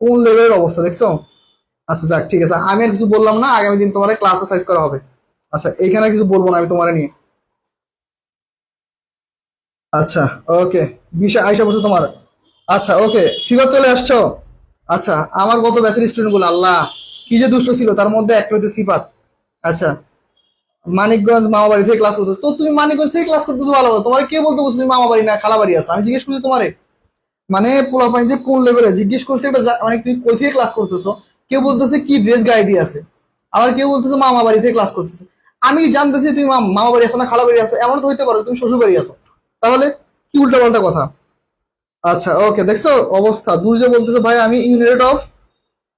কোন লেভেলের অবস্থা দেখছো। আচ্ছা যাক, ঠিক আছে, আমি আর কিছু বললাম না, আগামী দিন তোমার ক্লাসে সাইজ করা হবে। আচ্ছা, এইখানে কিছু বলবো না আমি তোমার নিয়ে। আচ্ছা, ওকে, বিশা আইসা বলছো তোমার। আচ্ছা, ওকে, সিবা চলে আসছো। আচ্ছা, আমার গত ব্যাচের স্টুডেন্ট গুলো, আল্লাহ কি যে দুষ্ট ছিল, তার মধ্যে একটা হচ্ছে সিফাত। আচ্ছা, মানিকগঞ্জ মামাবাড়ি থেকে ক্লাস করতেছো, তো তুমি মানিকগঞ্জ থেকে ক্লাস করতেছো, ভালো কথা। তোমার কে বলতে বলছো তুমি মামাবাড়ি না খালাবাড়ি আছো? আমি জিজ্ঞেস করছি তোমারে, মানে পোলাপাইন যে কোন লেভেলে জিজ্ঞেস করছে এটা, মানে তুমি কই থেকে ক্লাস করতেছো। কেউ বলতেছে কি ড্রেস গায়ে দিয়ে আছে, আবার কেউ বলতেছে মামা বাড়ি থেকে ক্লাস করতেছে। আমি জানতেছি তুমি মামা বাড়ি আসো না খালা বাড়ি আসো, এমন তো হইতে পারো তুমি শ্বশুর বাড়ি আসো, তাহলে কি উল্টা পাল্টা কথা। আচ্ছা, ওকে, দেখছো অবস্থা, দুর্জয় বলতেছে ভাই আমি ইউনাইটেড অফ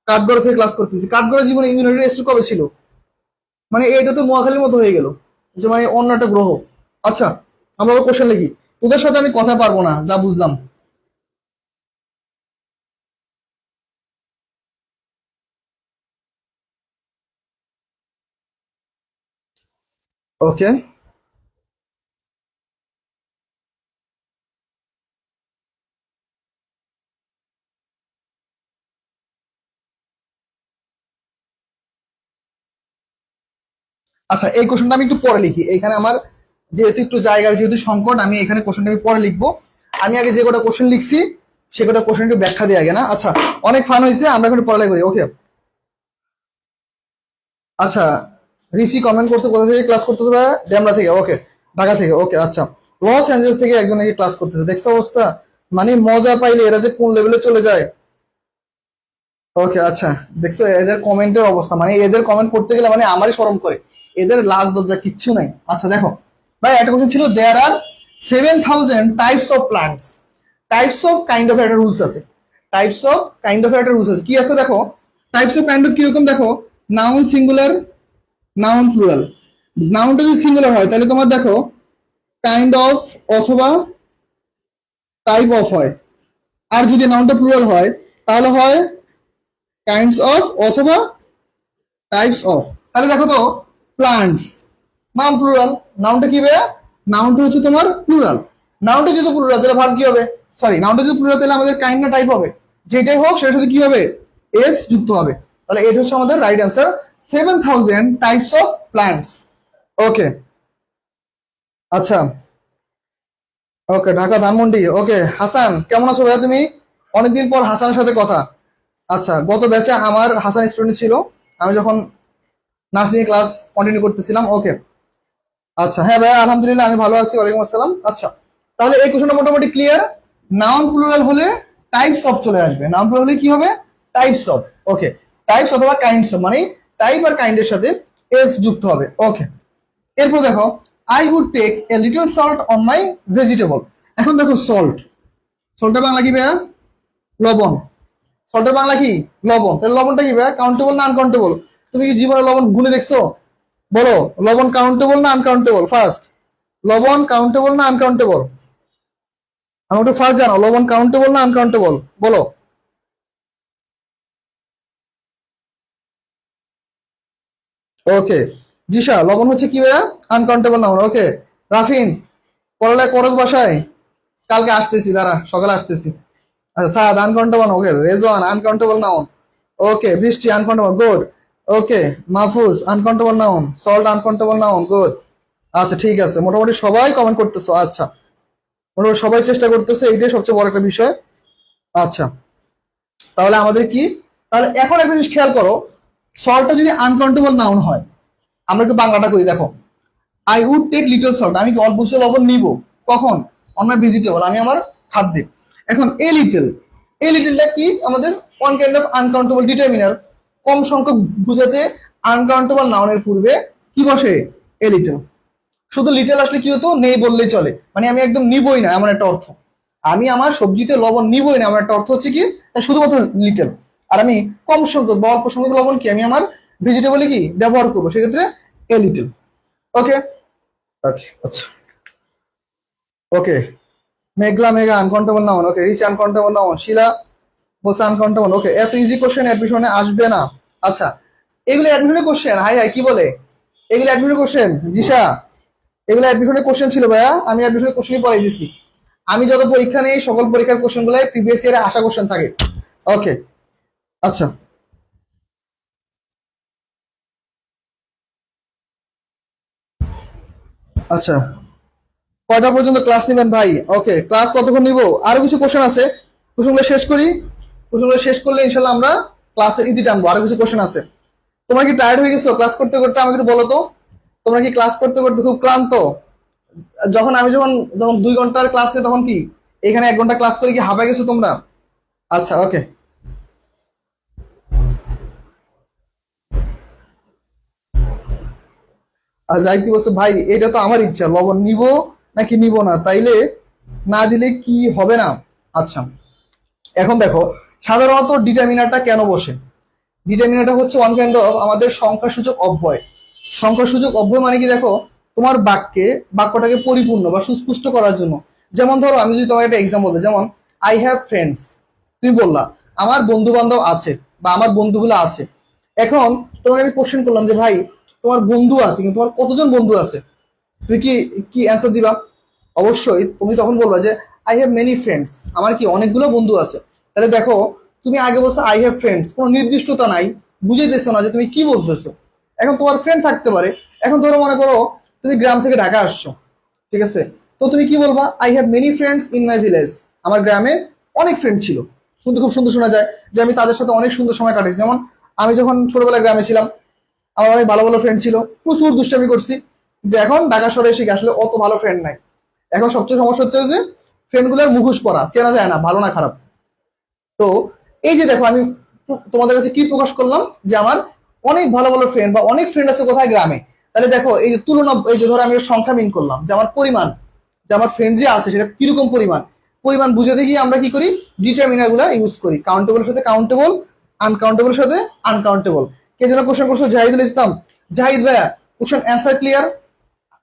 কাঠগড় থেকে ক্লাস করতেছি। কাঠগড় জীবনে ইউনাইটেড স্টেট কবে ছিল? মানে এটা তো মহাখালীর মতো হয়ে গেল, যে মানে অন্য একটা গ্রহ। আচ্ছা, আমরা কোশ্চেন লিখি। তোদের সাথে আমি কথা পারবো না, যা বুঝলাম। ওকে, আচ্ছা, এই কোশ্চেনটা আমি একটু পরে লিখি। এখানে আমার যেহেতু একটু জায়গার যেহেতু সংকট, আমি এখানে কোশ্চেনটা আমি পরে লিখবো। আমি আগে যে কটা কোশ্চেন লিখছি সে কটা কোশ্চেন একটু ব্যাখ্যা দিয়ে আগে না। আচ্ছা, অনেক ফান হয়েছে, আমরা এখন পড়ালেখা করি। ওকে, আচ্ছা, রিচি কমেন্ট করছে কোথা থেকে ক্লাস করতেছে ভাই? ডেমরা থেকে। ওকে, ঢাকা থেকে। ওকে, আচ্ছা, লস অ্যাঞ্জেলস থেকে একজন নাকি ক্লাস করতেছে, দেখছো অবস্থা, মানে মজা পাইলে এরা যে কোন লেভেলে চলে যায়। ওকে, আচ্ছা, দেখছো এদের কমেন্টের অবস্থা, মানে এদের কমেন্ট করতে গেলে মানে আমারই শরম করে, এদের লাজ লজ্জা কিচ্ছু নাই। আচ্ছা দেখো ভাই, একটা কোশ্চেন ছিল, দেয়ার আর 7,000 types of plants. Types of kind of একটা রুলস আছে। টাইপস অফ কাইন্ড অফ একটা রুলস আছে, কি আছে দেখো। টাইপস অফ কাইন্ড অফ কিরকম দেখো, নাউন সিঙ্গুলার, নাউন প্লুরাল। নাউনটা যদি সিঙ্গুলার হয় তাহলে তোমার দেখো কাইন্ড অফ অথবা টাইপ অফ হয়, আর যদি নাউনটা প্লুরাল হয় তাহলে হয় কাইন্ডস অফ অথবা টাইপস অফ। তাহলে দেখো তো প্লান্টস, নাউন প্লুরাল, নাউনটা কি ভাইয়া, নাউনটা হচ্ছে তোমার প্লুরাল। নাউনটা যদি প্লুরাল তাহলে ভার্ব কি হবে, সরি নাউনটা যদি প্লুরাল তাহলে আমাদের কাইন্ড না টাইপ হবে, যেটাই হোক সেটার সাথে কি হবে, এস যুক্ত হবে। তাহলে এটা হচ্ছে আমাদের right answer, 7000 types of plants. Okay আচ্ছা, ওকে ঢাকা ধানমন্ডি। ওকে হাসান, কেমন আছো ভাইয়া তুমি? অনেকদিন পর হাসানের সাথে কথা। আচ্ছা, গত ব্যাচে আমার হাসান স্টুডেন্ট ছিল, আমি যখন নার্সিং ক্লাস কন্টিনিউ করতেছিলাম। ওকে আচ্ছা, হ্যাঁ ভাইয়া আলহামদুলিল্লাহ আমি ভালো আছি, ওয়ালাইকুম আসসালাম। আচ্ছা, তাহলে এই কোশ্চেনটা মোটামুটি ক্লিয়ার। নাউন প্লুরাল হলে টাইপস অফ চলে আসবে, নাউন প্লুরাল হলে কি হবে, টাইপস অফ। ওকে, টাইপস অথবা কাইন্ডস অফ, মানে টাইপ আর কাইন্ডের সাথে এস যুক্ত হবে। ওকে, এরপর দেখো I would take a little salt on my vegetable. এখন দেখো সল্ট, সল্টের বাংলা কি ভাইয়া, লবণ। সল্টের বাংলা কি, লবণ। তাহলে লবণটা কি ভাইয়া, কাউন্টেবল না আনকাউন্টেবল? তুমি কি জীবনে লবণ গুনে দেখছো? বলো, লবণ কাউন্টেবল না আনকাউন্টেবল? ফার্স্ট, লবণ কাউন্টেবল না আনকাউন্টেবল? আমাকে ফার্স্ট জানাও, লবণ কাউন্টেবল না আনকাউন্টেবল, বলো। ওকে জিশা, লবণ হচ্ছে কি ভাইয়া, আনকাউন্টেবল নাউন। ওকে রাফিন, পড়ালেখা করস বাসায়? কালকে আসতেছি, দাঁড়া সকালে আসতেছি। আচ্ছা Saad, uncountable. Okay Rezwan, uncountable noun. Okay Brishti, uncountable, good. Okay Mahfuz, uncountable noun. Salt, uncountable noun, good. আচ্ছা ঠিক আছে, মোটামুটি সবাই কমেন্ট করতেছো। আচ্ছা, মোটামুটি সবাই চেষ্টা করতেছো, এইটাই সবচেয়ে বড় একটা বিষয়। আচ্ছা, তাহলে আমাদের কি, তাহলে এখন একটা জিনিস খেয়াল করো, সল্টটা যদি আনকাউন্টেবল নাউন হয়, আমরা একটু বাংলাটা করি দেখো। I would take little salt, আমি কি অল্প কিছু লবণ নিব, কখন, অন মাই ভেজিটেবল, আমি আমার খাদ্যে। এখন এ লিটল, এ লিটলটা কি আমাদের one kind of uncountable determiner, কম সংখ্যক বুঝাতে আনকাউন্টেবল নাউনের পূর্বে কি বসে, এ লিটল। শুধু লিটল আসলে কি হতো, নেই বললেই চলে, মানে আমি একদম নিবই না এমন একটা অর্থ। আমি আমার সবজিতে লবণ নিবই না এমন একটা অর্থ হচ্ছে কি, শুধুমাত্র লিটল। আর আমি কম সংখ্যক বা অল্প সংখ্যক লবণ কি আমি আমার ভেজিটেবলে কি ব্যবহার করবো, সেক্ষেত্রে এ লিটল। ওকে ওকে আচ্ছা, ওকে মেঘলা, মেঘা আনকাউন্টেবল নাউন। ওকে রিচ, আনকাউন্টেবল নাউন। শিলা বলছে আনকাউন্টেবল। ওকে, এত ইজি কোশ্চেন অ্যাডমিশনে আসবে না। আচ্ছা, এগুলো অ্যাডমিশনের কোশ্চেন, হাই হাই কি বলে, এগুলো অ্যাডমিশনের কোশ্চেন। জিশা, এগুলো অ্যাডমিশনের কোশ্চেন ছিল ভাইয়া, আমি অ্যাডমিশনের কোশ্চেনই পড়াই দিচ্ছি। আমি যত পরীক্ষা নেই সকল পরীক্ষার কোশ্চেন গুলাই প্রিভিয়াস ইয়ারে আসা কোশ্চেন থাকে। ওকে আচ্ছা, আচ্ছা কয়টা পর্যন্ত ক্লাস নেবেন ভাই? ওকে ক্লাস কতক্ষণ নিব, আরো কিছু কোশ্চেন আছে, কোশ্চেনগুলো শেষ করি। কোশ্চেনগুলো শেষ করলে ইনশাল্লাহ আমরা ক্লাসের ইতি টানবো, আরো কিছু কোশ্চেন আছে। তোমরা কি টায়ার্ড হয়ে গেছো ক্লাস করতে করতে, আমাকে একটু বলো তো, তোমরা কি ক্লাস করতে করতে খুব ক্লান্ত? যখন আমি যখন যখন 2 ঘন্টার ক্লাস নেই তখন কি এখানে 1 ঘন্টা ক্লাস করে কি হাঁপায় গেছো তোমরা? আচ্ছা ওকে, আর যাইতে বলছে ভাই এটা তো আমার ইচ্ছা, লবণ নিব নাকি নিব না, তাইলে না দিলে কি হবে না? আচ্ছা, এখন দেখো সাধারণত ডিটারমিনারটা কেন বসে। ডিটারমিনারটা হচ্ছে ওয়ান কাইন্ড অফ আমাদের সংখ্যাসূচক অব্যয়। সংখ্যাসূচক অব্যয় মানে কি দেখো, তোমার বাক্যটাকে পরিপূর্ণ বা সুস্পষ্ট করার জন্য। যেমন ধরো আমি যদি তোমাকে একটা এক্সাম্পল দিই, যেমন আই হ্যাভ ফ্রেন্ডস, তুমি বললা আমার বন্ধু বান্ধব আছে বা আমার বন্ধুগুলো আছে। এখন তোমাকে আমি কোশ্চেন করলাম যে ভাই তোমার বন্ধু আছে, কিন্তু তোমার কতজন বন্ধু আছে, তুমি কি কি অ্যান্সার দিবা? অবশ্যই তুমি তখন বলবা যে আই হ্যাভ মেনি ফ্রেন্ডস, আমার কি অনেকগুলো বন্ধু আছে। তাহলে দেখো তুমি আগে বলছো আই হ্যাভ ফ্রেন্ডস, কোনো নির্দিষ্টতা নাই, বুঝাইতেছো না যে তুমি কি বলতেছো। এখন তোমার ফ্রেন্ড থাকতে পারে, এখন ধরো মনে করো তুমি গ্রাম থেকে ঢাকা আসছো, ঠিক আছে, তো তুমি কি বলবা, I have many friends in my village, আমার গ্রামে অনেক ফ্রেন্ড ছিল। শুনতে খুব সুন্দর শোনা যায় যে আমি তাদের সাথে অনেক সুন্দর সময় কাটিয়েছি। যেমন আমি যখন ছোটবেলায় গ্রামে ছিলাম আমার অনেক ভালো ভালো ফ্রেন্ড ছিল, প্রচুর দুষ্টামি করছি, কিন্তু এখন ঢাকা শহরে এসে আসলে অত ভালো ফ্রেন্ড নাই। এখন সবচেয়ে সমস্যা হচ্ছে যে ফ্রেন্ড গুলোর মুখোশ পড়া, চেনা যায় না ভালো না খারাপ। তো এই যে দেখো আমি তোমাদের কাছে কি প্রকাশ করলাম যে আমার অনেক ভালো ভালো ফ্রেন্ড বা অনেক ফ্রেন্ড আছে কোথায়, গ্রামে। তাহলে দেখো এই যে তুলনা, এই যে ধরো আমি সংখ্যা মিন করলাম যে আমার পরিমাণ, যে আমার ফ্রেন্ড যে আছে সেটা কিরকম পরিমাণ, পরিমাণ বুঝে দেখি আমরা কি করি, ডিটারমিনার গুলা ইউজ করি। কাউন্টেবলের সাথে কাউন্টেবল, আনকাউন্টেবলের সাথে আনকাউন্টেবল। কে যেন কোশ্চেন করছো? জাহিদুল ইসলাম। জাহিদ ভাইয়া, কোশ্চেন অ্যান্সার ক্লিয়ার?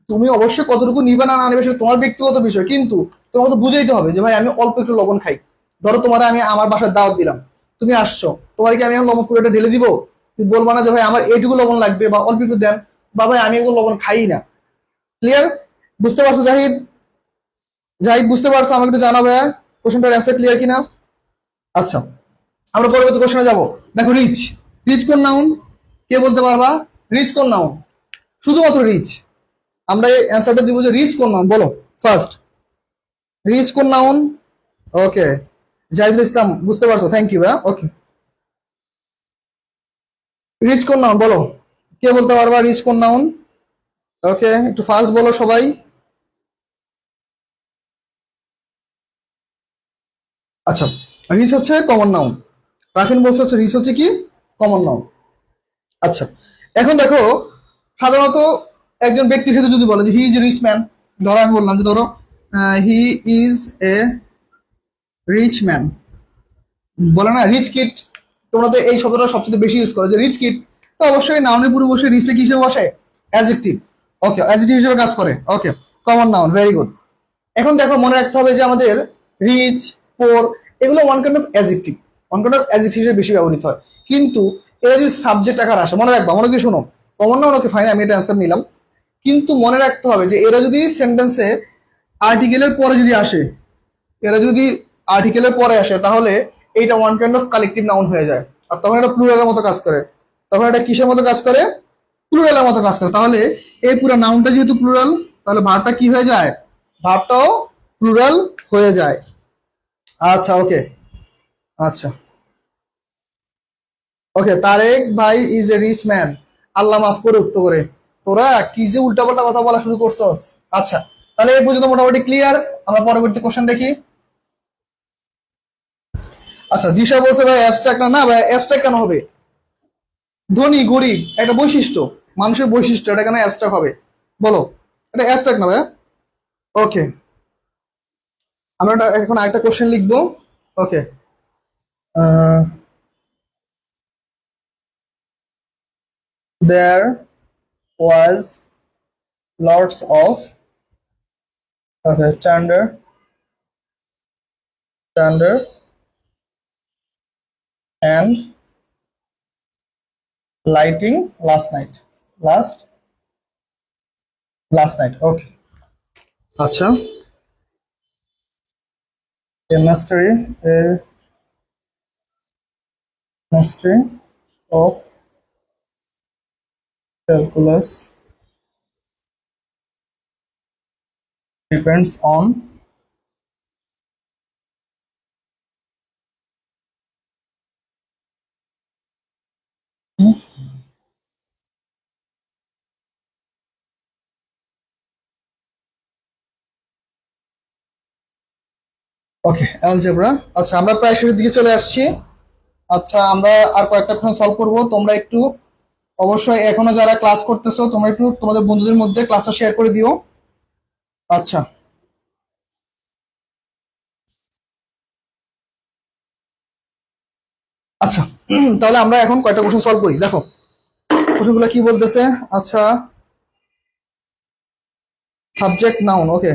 তুমি অবশ্যই কতটুকু নিবে না নেবে সেটা তোমার ব্যক্তিগত বিষয়, কিন্তু তোমাকে তো বুঝাইতে হবে যে ভাই আমি অল্প একটু লবণ খাই। ধরো তোমার আমি আমার বাসার দাওয়াত দিলাম, তুমি আসছো, তোমার কি আমি এখন লবণ পুরোটা ঢেলে দিব? তুমি বলবো না যে ভাই আমার এইটুকু লবণ লাগবে বা অল্প একটু দেন, বা ভাই আমি এগুলো লবণ খাই না। ক্লিয়ার? বুঝতে পারছো জাহিদ? জাহিদ বুঝতে পারছো? আমাকে একটু জানাও ভাইয়া, কোশ্চেনটার অ্যান্সার ক্লিয়ার কিনা। আচ্ছা, আমরা পরবর্তী কোশ্চেনে যাব। দেখো রিচ, রিচ কোন নাউন? কে বলতে পারবা? রিচ কোন নাউন? শুধুমাত্র রিচ। আমরা এই অ্যান্সারটা দিব যে রিচ কোন নাউন, বলো ফার্স্ট। রিচ কোন নাউন? ওকে, জাহিদুল ইসলাম বুঝতে পারছো, থ্যাংক ইউ। হ্যাঁ, ওকে, রিচ কোন নাউন বলো, কে বলতে পারবা রিচ কোন নাউন? ওকে, একটু ফাস্ট বলো সবাই। আচ্ছা, রিচ হচ্ছে কমন নাউন। রাফিন বলছে হচ্ছে রিচ হচ্ছে কি কমন নাউন। আচ্ছা, এখন দেখো, সাধারণত একজন ব্যক্তির ক্ষেত্রে যদি বলে যে he is a rich man, ধরো আমি বললাম যে ধরো he is a rich man, বলে না রিচ কিড। তোমরা তো এই শব্দটা সবচেয়ে বেশি ইউজ করো যে রিচ কিড। তো অবশ্যই নাউনের পূর্বে বসে রিচটা কি হিসেবে বসে? অ্যাডজেক্টিভ। ওকে, অ্যাডজেক্টিভ হিসেবে কাজ করে। ওকে, কমন নাউন, ভেরি গুড। এখন দেখো, মনে রাখতে হবে যে আমাদের রিচ, পোর, এগুলো one kind of adjective, one kind of adjective হিসেবে বেশি ব্যবহৃত হয়। কিন্তু এরা যদি সাবজেক্ট আকার আসে, মনে রাখবা, মনে দিয়ে শোনো, কমন নাউন ওকে ফাইন, আমি এটা অ্যান্সার নিলাম। কিন্তু মনে রাখতে হবে যে এরা যদি সেন্টেন্সে আর্টিকেলের পরে যদি আসে, এরা যদি আর্টিকেলের পরে আসে, তাহলে এইটা one kind of collective noun হয়ে যায়। আর তখন এটা প্লুরালের মতো কাজ করে। তখন এটা কিসের মতো কাজ করে? প্লুরালের মতো কাজ করে। তাহলে এই পুরো নাউনটা যেহেতু প্লুরাল, তাহলে ভার্বটা কি হয়ে যায়? ভার্বটাও প্লুরাল হয়ে যায়। আচ্ছা, ওকে, আচ্ছা, ওকে। তারেক ভাই ইজ এ রিচ ম্যান। আল্লাহ মাফ করে উক্ত করে, তোরা কি যে উল্টাপাল্টা কথা বলা শুরু করছস। আচ্ছা, তাহলে এই পর্যন্ত মোটামুটি ক্লিয়ার। আমরা পরবর্তী কোশ্চেন দেখি। আচ্ছা, জিসা বলছে ভাই অ্যাবস্ট্রাক্ট না। না ভাই, অ্যাবস্ট্রাক্ট কেন হবে? ধনী গরিব একটা বৈশিষ্ট্য, মানুষের বৈশিষ্ট্য, এটা কেন অ্যাবস্ট্রাক্ট হবে বলো? এটা অ্যাবস্ট্রাক্ট না ভাই। ওকে, আমরা এখন আরেকটা কোশ্চেন লিখবো। Okay, there was lots of, okay, thunder and lighting last night. Okay, আচ্ছা, a mastery of calculus depends on, okay, algebra. আচ্ছা, আমরা প্রায় শেষের দিকে চলে আসছি। আচ্ছা, আমরা আর কয়েকটা কোশ্চেন সলভ করব। তোমরা একটু অবশ্যই এখনো যারা ক্লাস করতেছো, তোমরা একটু তোমাদের বন্ধুদের মধ্যে ক্লাসটা শেয়ার করে দিও। আচ্ছা, আচ্ছা, তাহলে আমরা এখন কয়টা কোশ্চেন সলভ করি, দেখো কোশ্চেনগুলো কি বলতেছে। আচ্ছা, subject noun, okay,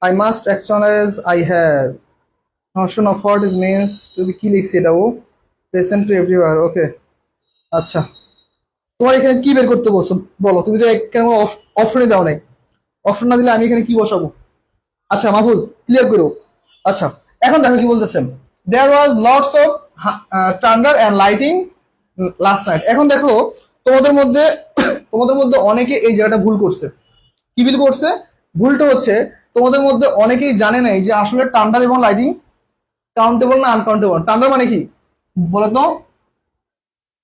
I must actionalise I have, notion of what is means to be, কি লিখছি এটা? ও প্রেজেন্ট টু এভরিওয়্যার। ওকে, আচ্ছা, তোমার এখানে কি বের করতে বলছো বলো? তুমি তো কেন অপশনই দাও নাই। অপশন না দিলে আমি এখানে কি বসাবো? আচ্ছা মাহফুজ, ক্লিয়ার করো। আচ্ছা, এখন দেখো কি বলতেছেন। There was lots of thunder and lighting last night. এখন দেখো, তোমাদের মধ্যে তোমাদের মধ্যে অনেকে এই জায়গাটা ভুল করছে। কি ভুল করছে? ভুলটা হচ্ছে, তোমাদের মধ্যে অনেকেই জানে নাই যে আসলে টান্ডার এবং লাইটিং কাউন্টেবল না আনকাউন্টেবল। টান্ডার মানে কি বলো তো,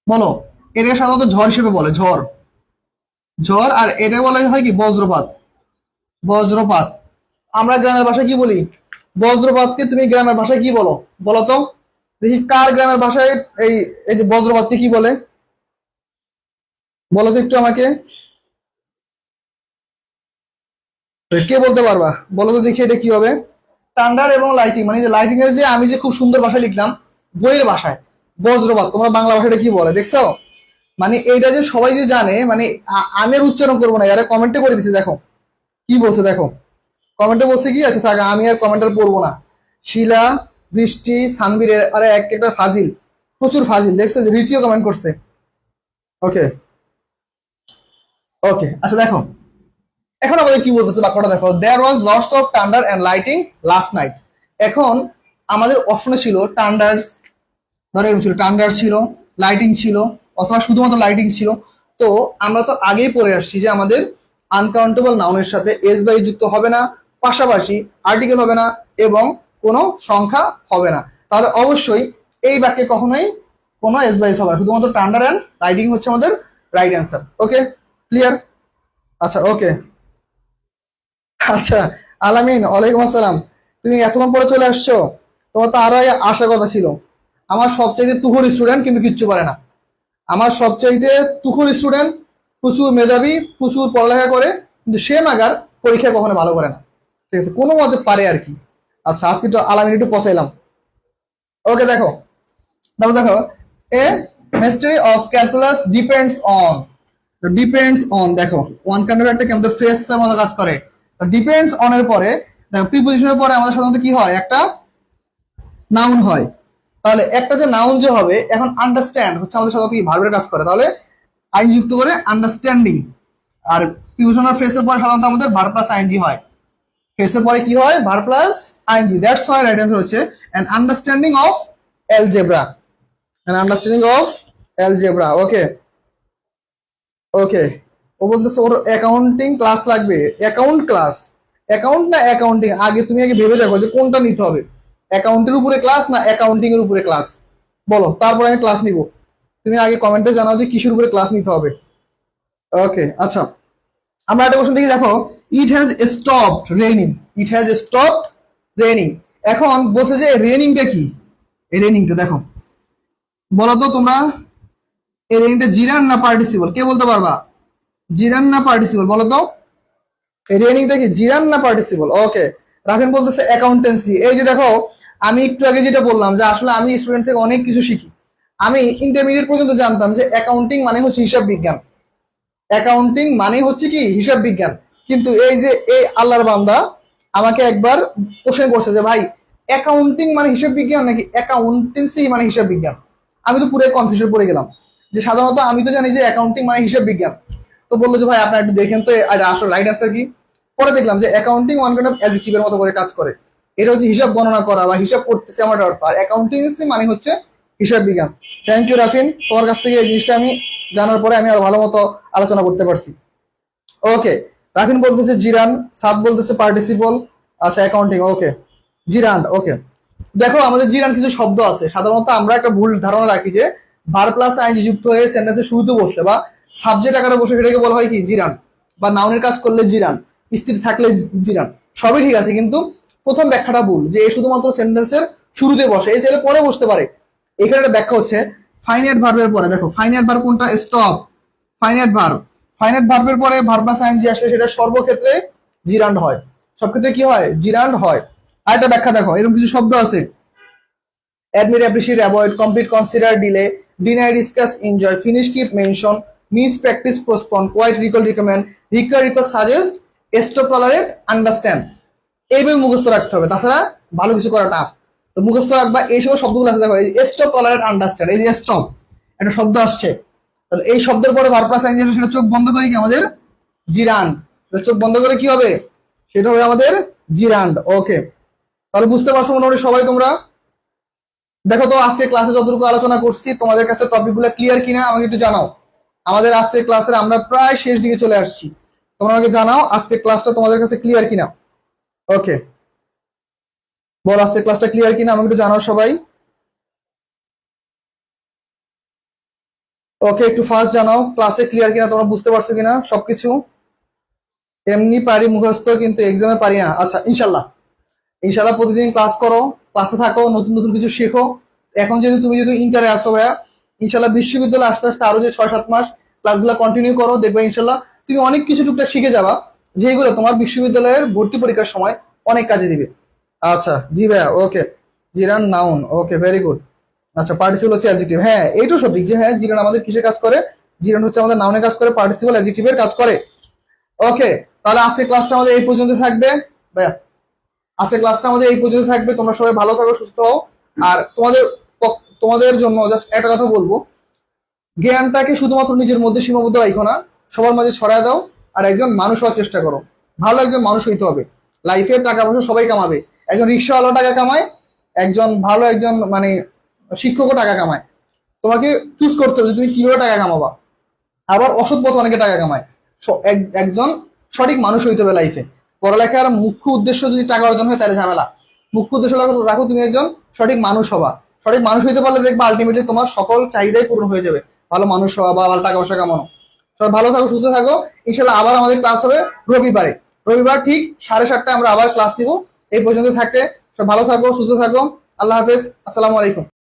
বলো? এটাকে সাধারণত ঝড় হিসেবে বলে, ঝড়, ঝড়। আর এটা বলা হয় কি বজ্রপাত, বজ্রপাত। আমরা গ্রামের ভাষায় কি বলি? বজ্রপাতকে তুমি গ্রামের ভাষায় কি বলো বলো তো? দেখি কার গ্রামের ভাষায় এই এই যে বজ্রপাতকে কি বলে, বলো তো একটু আমাকে। তো কে বলতে পারবা? বলো তো দেখি এটা কি হবে। টান্ডার এবং লাইটিং, মানে যে লাইটিং এর যে আমি যে খুব সুন্দর ভাষায় লিখলাম বইয়ের ভাষায়, বজ্রপাত, তোমরা বাংলা ভাষাটা কি বলে দেখছো? মানে এইটা যে সবাই যে জানে, মানে আমি আর উচ্চারণ করবো না, এরা কমেন্টে করে দিছে, দেখো কি বলছে, দেখো কমেন্টে বলছে কি আছে, থাক আমি আর কমেন্টার পড়বো না। শিলা, বৃষ্টি, সানবীরের, আরে এক একটা ফাজিল, প্রচুর ফাজিল, দেখছো যে রিচিও কমেন্ট করছে। ওকে ওকে, আচ্ছা দেখো এখন আমাদের কি বলতেছে বাক্যটা দেখো, there was lots of thunder and lighting last night. এখন আমাদের অপশনে ছিল টান্ডার্স, ধরো এরকম ছিল, টান্ডার ছিল, লাইটিং ছিল, অথবা শুধুমাত্র লাইটিং ছিল। তো আমরা তো আগেই পড়ে আসছি যে আমাদের আনকাউন্টেবল নাউনের সাথে এস বাই যুক্ত হবে না, পাশাপাশি আর্টিকেল হবে না, এবং কোনো সংখ্যা হবে না। তাহলে অবশ্যই এই বাক্যে কখনোই কোনো এস বাইস হবে না, শুধুমাত্র টান্ডার অ্যান্ড লাইটিং হচ্ছে আমাদের রাইট অ্যান্সার। ওকে, ক্লিয়ার? আচ্ছা ওকে। আচ্ছা আলামিন, ওয়ালাইকুম আসসালাম। তুমি এতক্ষণ পরে চলে আসছো, তোমার তো আরো আসার কথা ছিল। আমার সবচাইতে তুখোর স্টুডেন্ট কিন্তু কিচ্ছু পারে না। আমার সবচাইতে তুখোর স্টুডেন্ট, প্রচুর মেধাবী, প্রচুর পড়ালেখা করে, কিন্তু সে মাগার পরীক্ষায় কখনো ভালো করে না। ঠিক আছে, কোনো মতে পারে আর কি। আচ্ছা আজকে একটু আলামিন একটু পচাইলাম। ওকে দেখো, তারপর দেখো, এ mystery of calculus depends on, depends on, দেখো ওয়ান কাইন্ড একটা কেমন ফ্রেজের মতো কাজ করে। ডিপেন্ডস অন এর পরে দেখো প্রিপোজিশনের পরে আমাদের সাধারণত কি হয়, একটা নাউন হয়। তাহলে একটা যে নাউন যে হবে, এখন আন্ডারস্ট্যান্ড হচ্ছে আমাদের সাধারণত কি ভার্বের কাজ করে, তাহলে আইন যুক্ত করে আন্ডারস্ট্যান্ডিং। আর প্রিপোজিশনাল ফ্রেজের পরে সাধারণত আমাদের ভার্ব প্লাস আইএনজি হয়। ফ্রেজের পরে কি হয়, verb plus ING. That's why right answer হচ্ছে an understanding of algebra, an understanding of algebra. Okay okay, ও বলতেছে ওর অ্যাকাউন্টিং ক্লাস লাগবে। অ্যাকাউন্ট ক্লাস, অ্যাকাউন্ট না অ্যাকাউন্টিং, আগে তুমি আগে ভেবে দেখো যে কোনটা নিতে হবে, অ্যাকাউন্টের উপরে ক্লাস না অ্যাকাউন্টিং এর উপরে ক্লাস, বলো, তারপরে আমি ক্লাস নিব। তুমি আগে কমেন্টে জানাও যে কিসের উপরে ক্লাস নিতে হবে। ওকে আচ্ছা, আমরা একটা কোশ্চেন দেখি, দেখো it has stopped raining, it has stopped raining. এখন বলছে যে রেইনিংটা কি, এই রেইনিংটা দেখো, বলো তো তোমরা, এই রেইনিংটা জিরান না পার্টিসিপল, কে বলতে পারবা? জিরান না পার্টিসিপল বলো তো, এই রেইনিংটা কি জিরান না পার্টিসিপল? ওকে, রাফিন বলতেছে অ্যাকাউন্টেন্সি। এই যে দেখো, আমি একটু আগে যেটা বললাম যে আসলে আমি স্টুডেন্ট থেকে অনেক কিছু শিখি। আমি ইন্টারমিডিয়েট পর্যন্ত জানতাম যে অ্যাকাউন্টিং মানে হচ্ছে হিসাব বিজ্ঞান, অ্যাকাউন্টিং মানে হচ্ছে কি হিসাব বিজ্ঞান। কিন্তু এই যে এই আল্লাহর বান্দা আমাকে একবার কোশ্চেন করছে যে ভাই অ্যাকাউন্টিং মানে হিসাব বিজ্ঞান নাকি অ্যাকাউন্টেন্সি মানে হিসাব বিজ্ঞান। আমি তো পুরো কনফিউশন পড়ে গেলাম, যে সাধারণত আমি তো জানি যে অ্যাকাউন্টিং মানে হিসাব বিজ্ঞান। তো বললো যে ভাই আপনার একটু দেখেন তো আসলে রাইট অ্যান্সার কি। পরে দেখলাম যে অ্যাকাউন্টিং ওয়ান কাইন্ড অফ অ্যাডজেক্টিভের মতো করে কাজ করে, এটা হচ্ছে হিসাব গণনা করা বা হিসাব করতেছে আমার অর্থ, আর অ্যাকাউন্টিংসি মানে হচ্ছে হিসাব বিজ্ঞান। থ্যাংক ইউ রাফিন, তোমার কাছ থেকে এই জিনিসটা আমি জানার পরে আমি আরো ভালো মতো আলোচনা করতে পারছি। ওকে, রাফিন বলতেছে জিরান, সাদ বলতেছে পার্টিসিপল, আচ্ছা অ্যাকাউন্টিং, ওকে জিরান। ওকে দেখো আমাদের জিরান কিছু শব্দ আছে, সাধারণত আমরা একটা ভুল ধারণা রাখি যে ভার প্লাস আইনজি যুক্ত হয়ে সেন্টেন্সের শুরুতে বসলে বা সাবজেক্ট আকারে বসে সেটাকে বলা হয় কি জিরান, বা নাউনের কাজ করলে জিরান, স্ত্রী থাকলে জিরান, সবই ঠিক আছে, কিন্তু প্রথম ব্যাখ্যাটা ভুল, যে শুধুমাত্র সেন্টেন্সের শুরুতে বসে, এই চাইলে পরে বসতে পারে। এখানে একটা ব্যাখ্যা হচ্ছে ফাইনাইট ভার্বের পরে, দেখো ফাইনাইট ভার্ব কোনটা, স্টপ, ফাইনাইট ভার্ব, ফাইনাইট ভার্বের পরে ভার্ব প্লাস আইএনজি আসলে সেটা সর্বক্ষেত্রে জিরান্ড হয়, সব ক্ষেত্রে কি হয়, জিরান্ড হয়। আর একটা ব্যাখ্যা দেখো, এরকম কিছু শব্দ আছে, admit, appreciate, avoid, complete, consider, delay, deny, discuss, enjoy, finish, keep, mention, miss, practice, postpone, quite, recall, recommend, recur, request, suggest, stop, tolerate, understand। এইভাবে মুখস্থ রাখতে হবে, তাছাড়া ভালো কিছু করা টাফ। তো মুখস্থ রাখবা এই সব শব্দগুলো আছে, দেখো স্টপ, টলারেট, আন্ডারস্ট্যান্ড, এই যে স্টপ একটা শব্দ আসছে, তাহলে এই শব্দের পরে ভার্ব প্লাস আইএনজি সেটা চোখ বন্ধ করে কি আমাদের জিরান্ড, চোখ বন্ধ করে কি হবে, সেটা হবে আমাদের জিরান্ড। ওকে, তাহলে বুঝতে পারছো মোটামুটি সবাই তোমরা। দেখো তো আজকে ক্লাসে যতটুকু আলোচনা করছি তোমাদের কাছে টপিকগুলো ক্লিয়ার কিনা আমাকে একটু জানাও। আমাদের আজকে ক্লাসের আমরা প্রায় শেষ দিকে চলে আসছি, তোমরা আমাকে জানাও আজকে ক্লাসটা তোমাদের কাছে ক্লিয়ার কিনা। ওকে, বল আজকে ক্লাসটা ক্লিয়ার কিনা আমাকে একটু জানাও সবাই। ওকে, একটু ফাস্ট জানাও ক্লাসে ক্লিয়ার কিনা, তোমরা বুঝতে পারছো কিনা সবকিছু। এমনি পারি মুখস্থ, কিন্তু এক্সামে পারি না। আচ্ছা ইনশাল্লাহ, ইনশাল্লাহ প্রতিদিন ক্লাস করো, ক্লাসে থাকো, নতুন নতুন কিছু শেখো। এখন যেহেতু তুমি যেহেতু ইন্টারে আসো ভাইয়া, ইনশাল্লাহ বিশ্ববিদ্যালয়ে আস্তে আস্তে আরো যে 6-7 মাস ক্লাসগুলো কন্টিনিউ করো, দেখবে ইনশাল্লাহ তুমি অনেক কিছু টুকটাক শিখে যাবা, যেগুলো তোমার বিশ্ববিদ্যালয়ের ভর্তি পরীক্ষার সময় অনেক কাজে দিবে। আচ্ছা জি ভাইয়া, ওকে। জিরান নাউন, ওকে, ভেরি গুড। আচ্ছা, পার্টিসিপল হচ্ছে অ্যাডজেক্টিভ, হ্যাঁ এইটাও সঠিক যে হ্যাঁ জিরান আমাদের কিসের কাজ করে, জিরান হচ্ছে আমাদের নাউনের কাজ করে, পার্টিসিপল অ্যাডজেক্টিভের কাজ করে। ওকে, তাহলে আজকে ক্লাসটা আমাদের এই পর্যন্ত থাকবে ভাইয়া। আজকে ক্লাসটা আমাদের এই পর্যন্ত থাকবে। তোমরা সবাই ভালো থাকো, সুস্থ হও। আর তোমাদের জন্য জাস্ট একটা কথা বলবো, জ্ঞানটাকে শুধুমাত্র নিজের মধ্যে সীমাবদ্ধ রাখো না, সবার মাঝে ছড়ায় দাও। আর একজন মানুষ হওয়ার চেষ্টা করো, ভালো একজন মানুষ হইতে হবে। লাইফে টাকা পয়সা সবাই কামাবে, একজন রিক্সাওয়ালা টাকা কামায়, একজন ভালো একজন মানে শিক্ষকও টাকা কামায়। তোমাকে চুজ করতে হবে যে তুমি কিভাবে টাকা কামাবা। আবার অসৎ পথে অনেকে টাকা কামায়। একজন সঠিক মানুষ হইতে হবে লাইফে। পড়ালেখার মুখ্য উদ্দেশ্য যদি টাকা অর্জন হয় তাহলে ঝামেলা। মুখ্য উদ্দেশ্য রাখো তুমি একজন সঠিক মানুষ হবা। সঠিক মানুষ হইতে পারলে দেখবা আলটিমেটলি তোমার সকল চাহিদাই পূরণ হয়ে যাবে। ভালো মানুষ হওয়া বা ভালো টাকা পয়সা কামানো। সবাই ভালো থাকো, সুস্থ থাকো। ইনশাল্লাহ আবার আমাদের ক্লাস হবে রবিবারে। রবিবার ঠিক 7:30টায় আমরা আবার ক্লাস দিব। এই পর্যন্ত থাকতে সব ভালো থাকো, সুস্থ থাকো। আল্লাহ হাফেজ, আসসালামু আলাইকুম।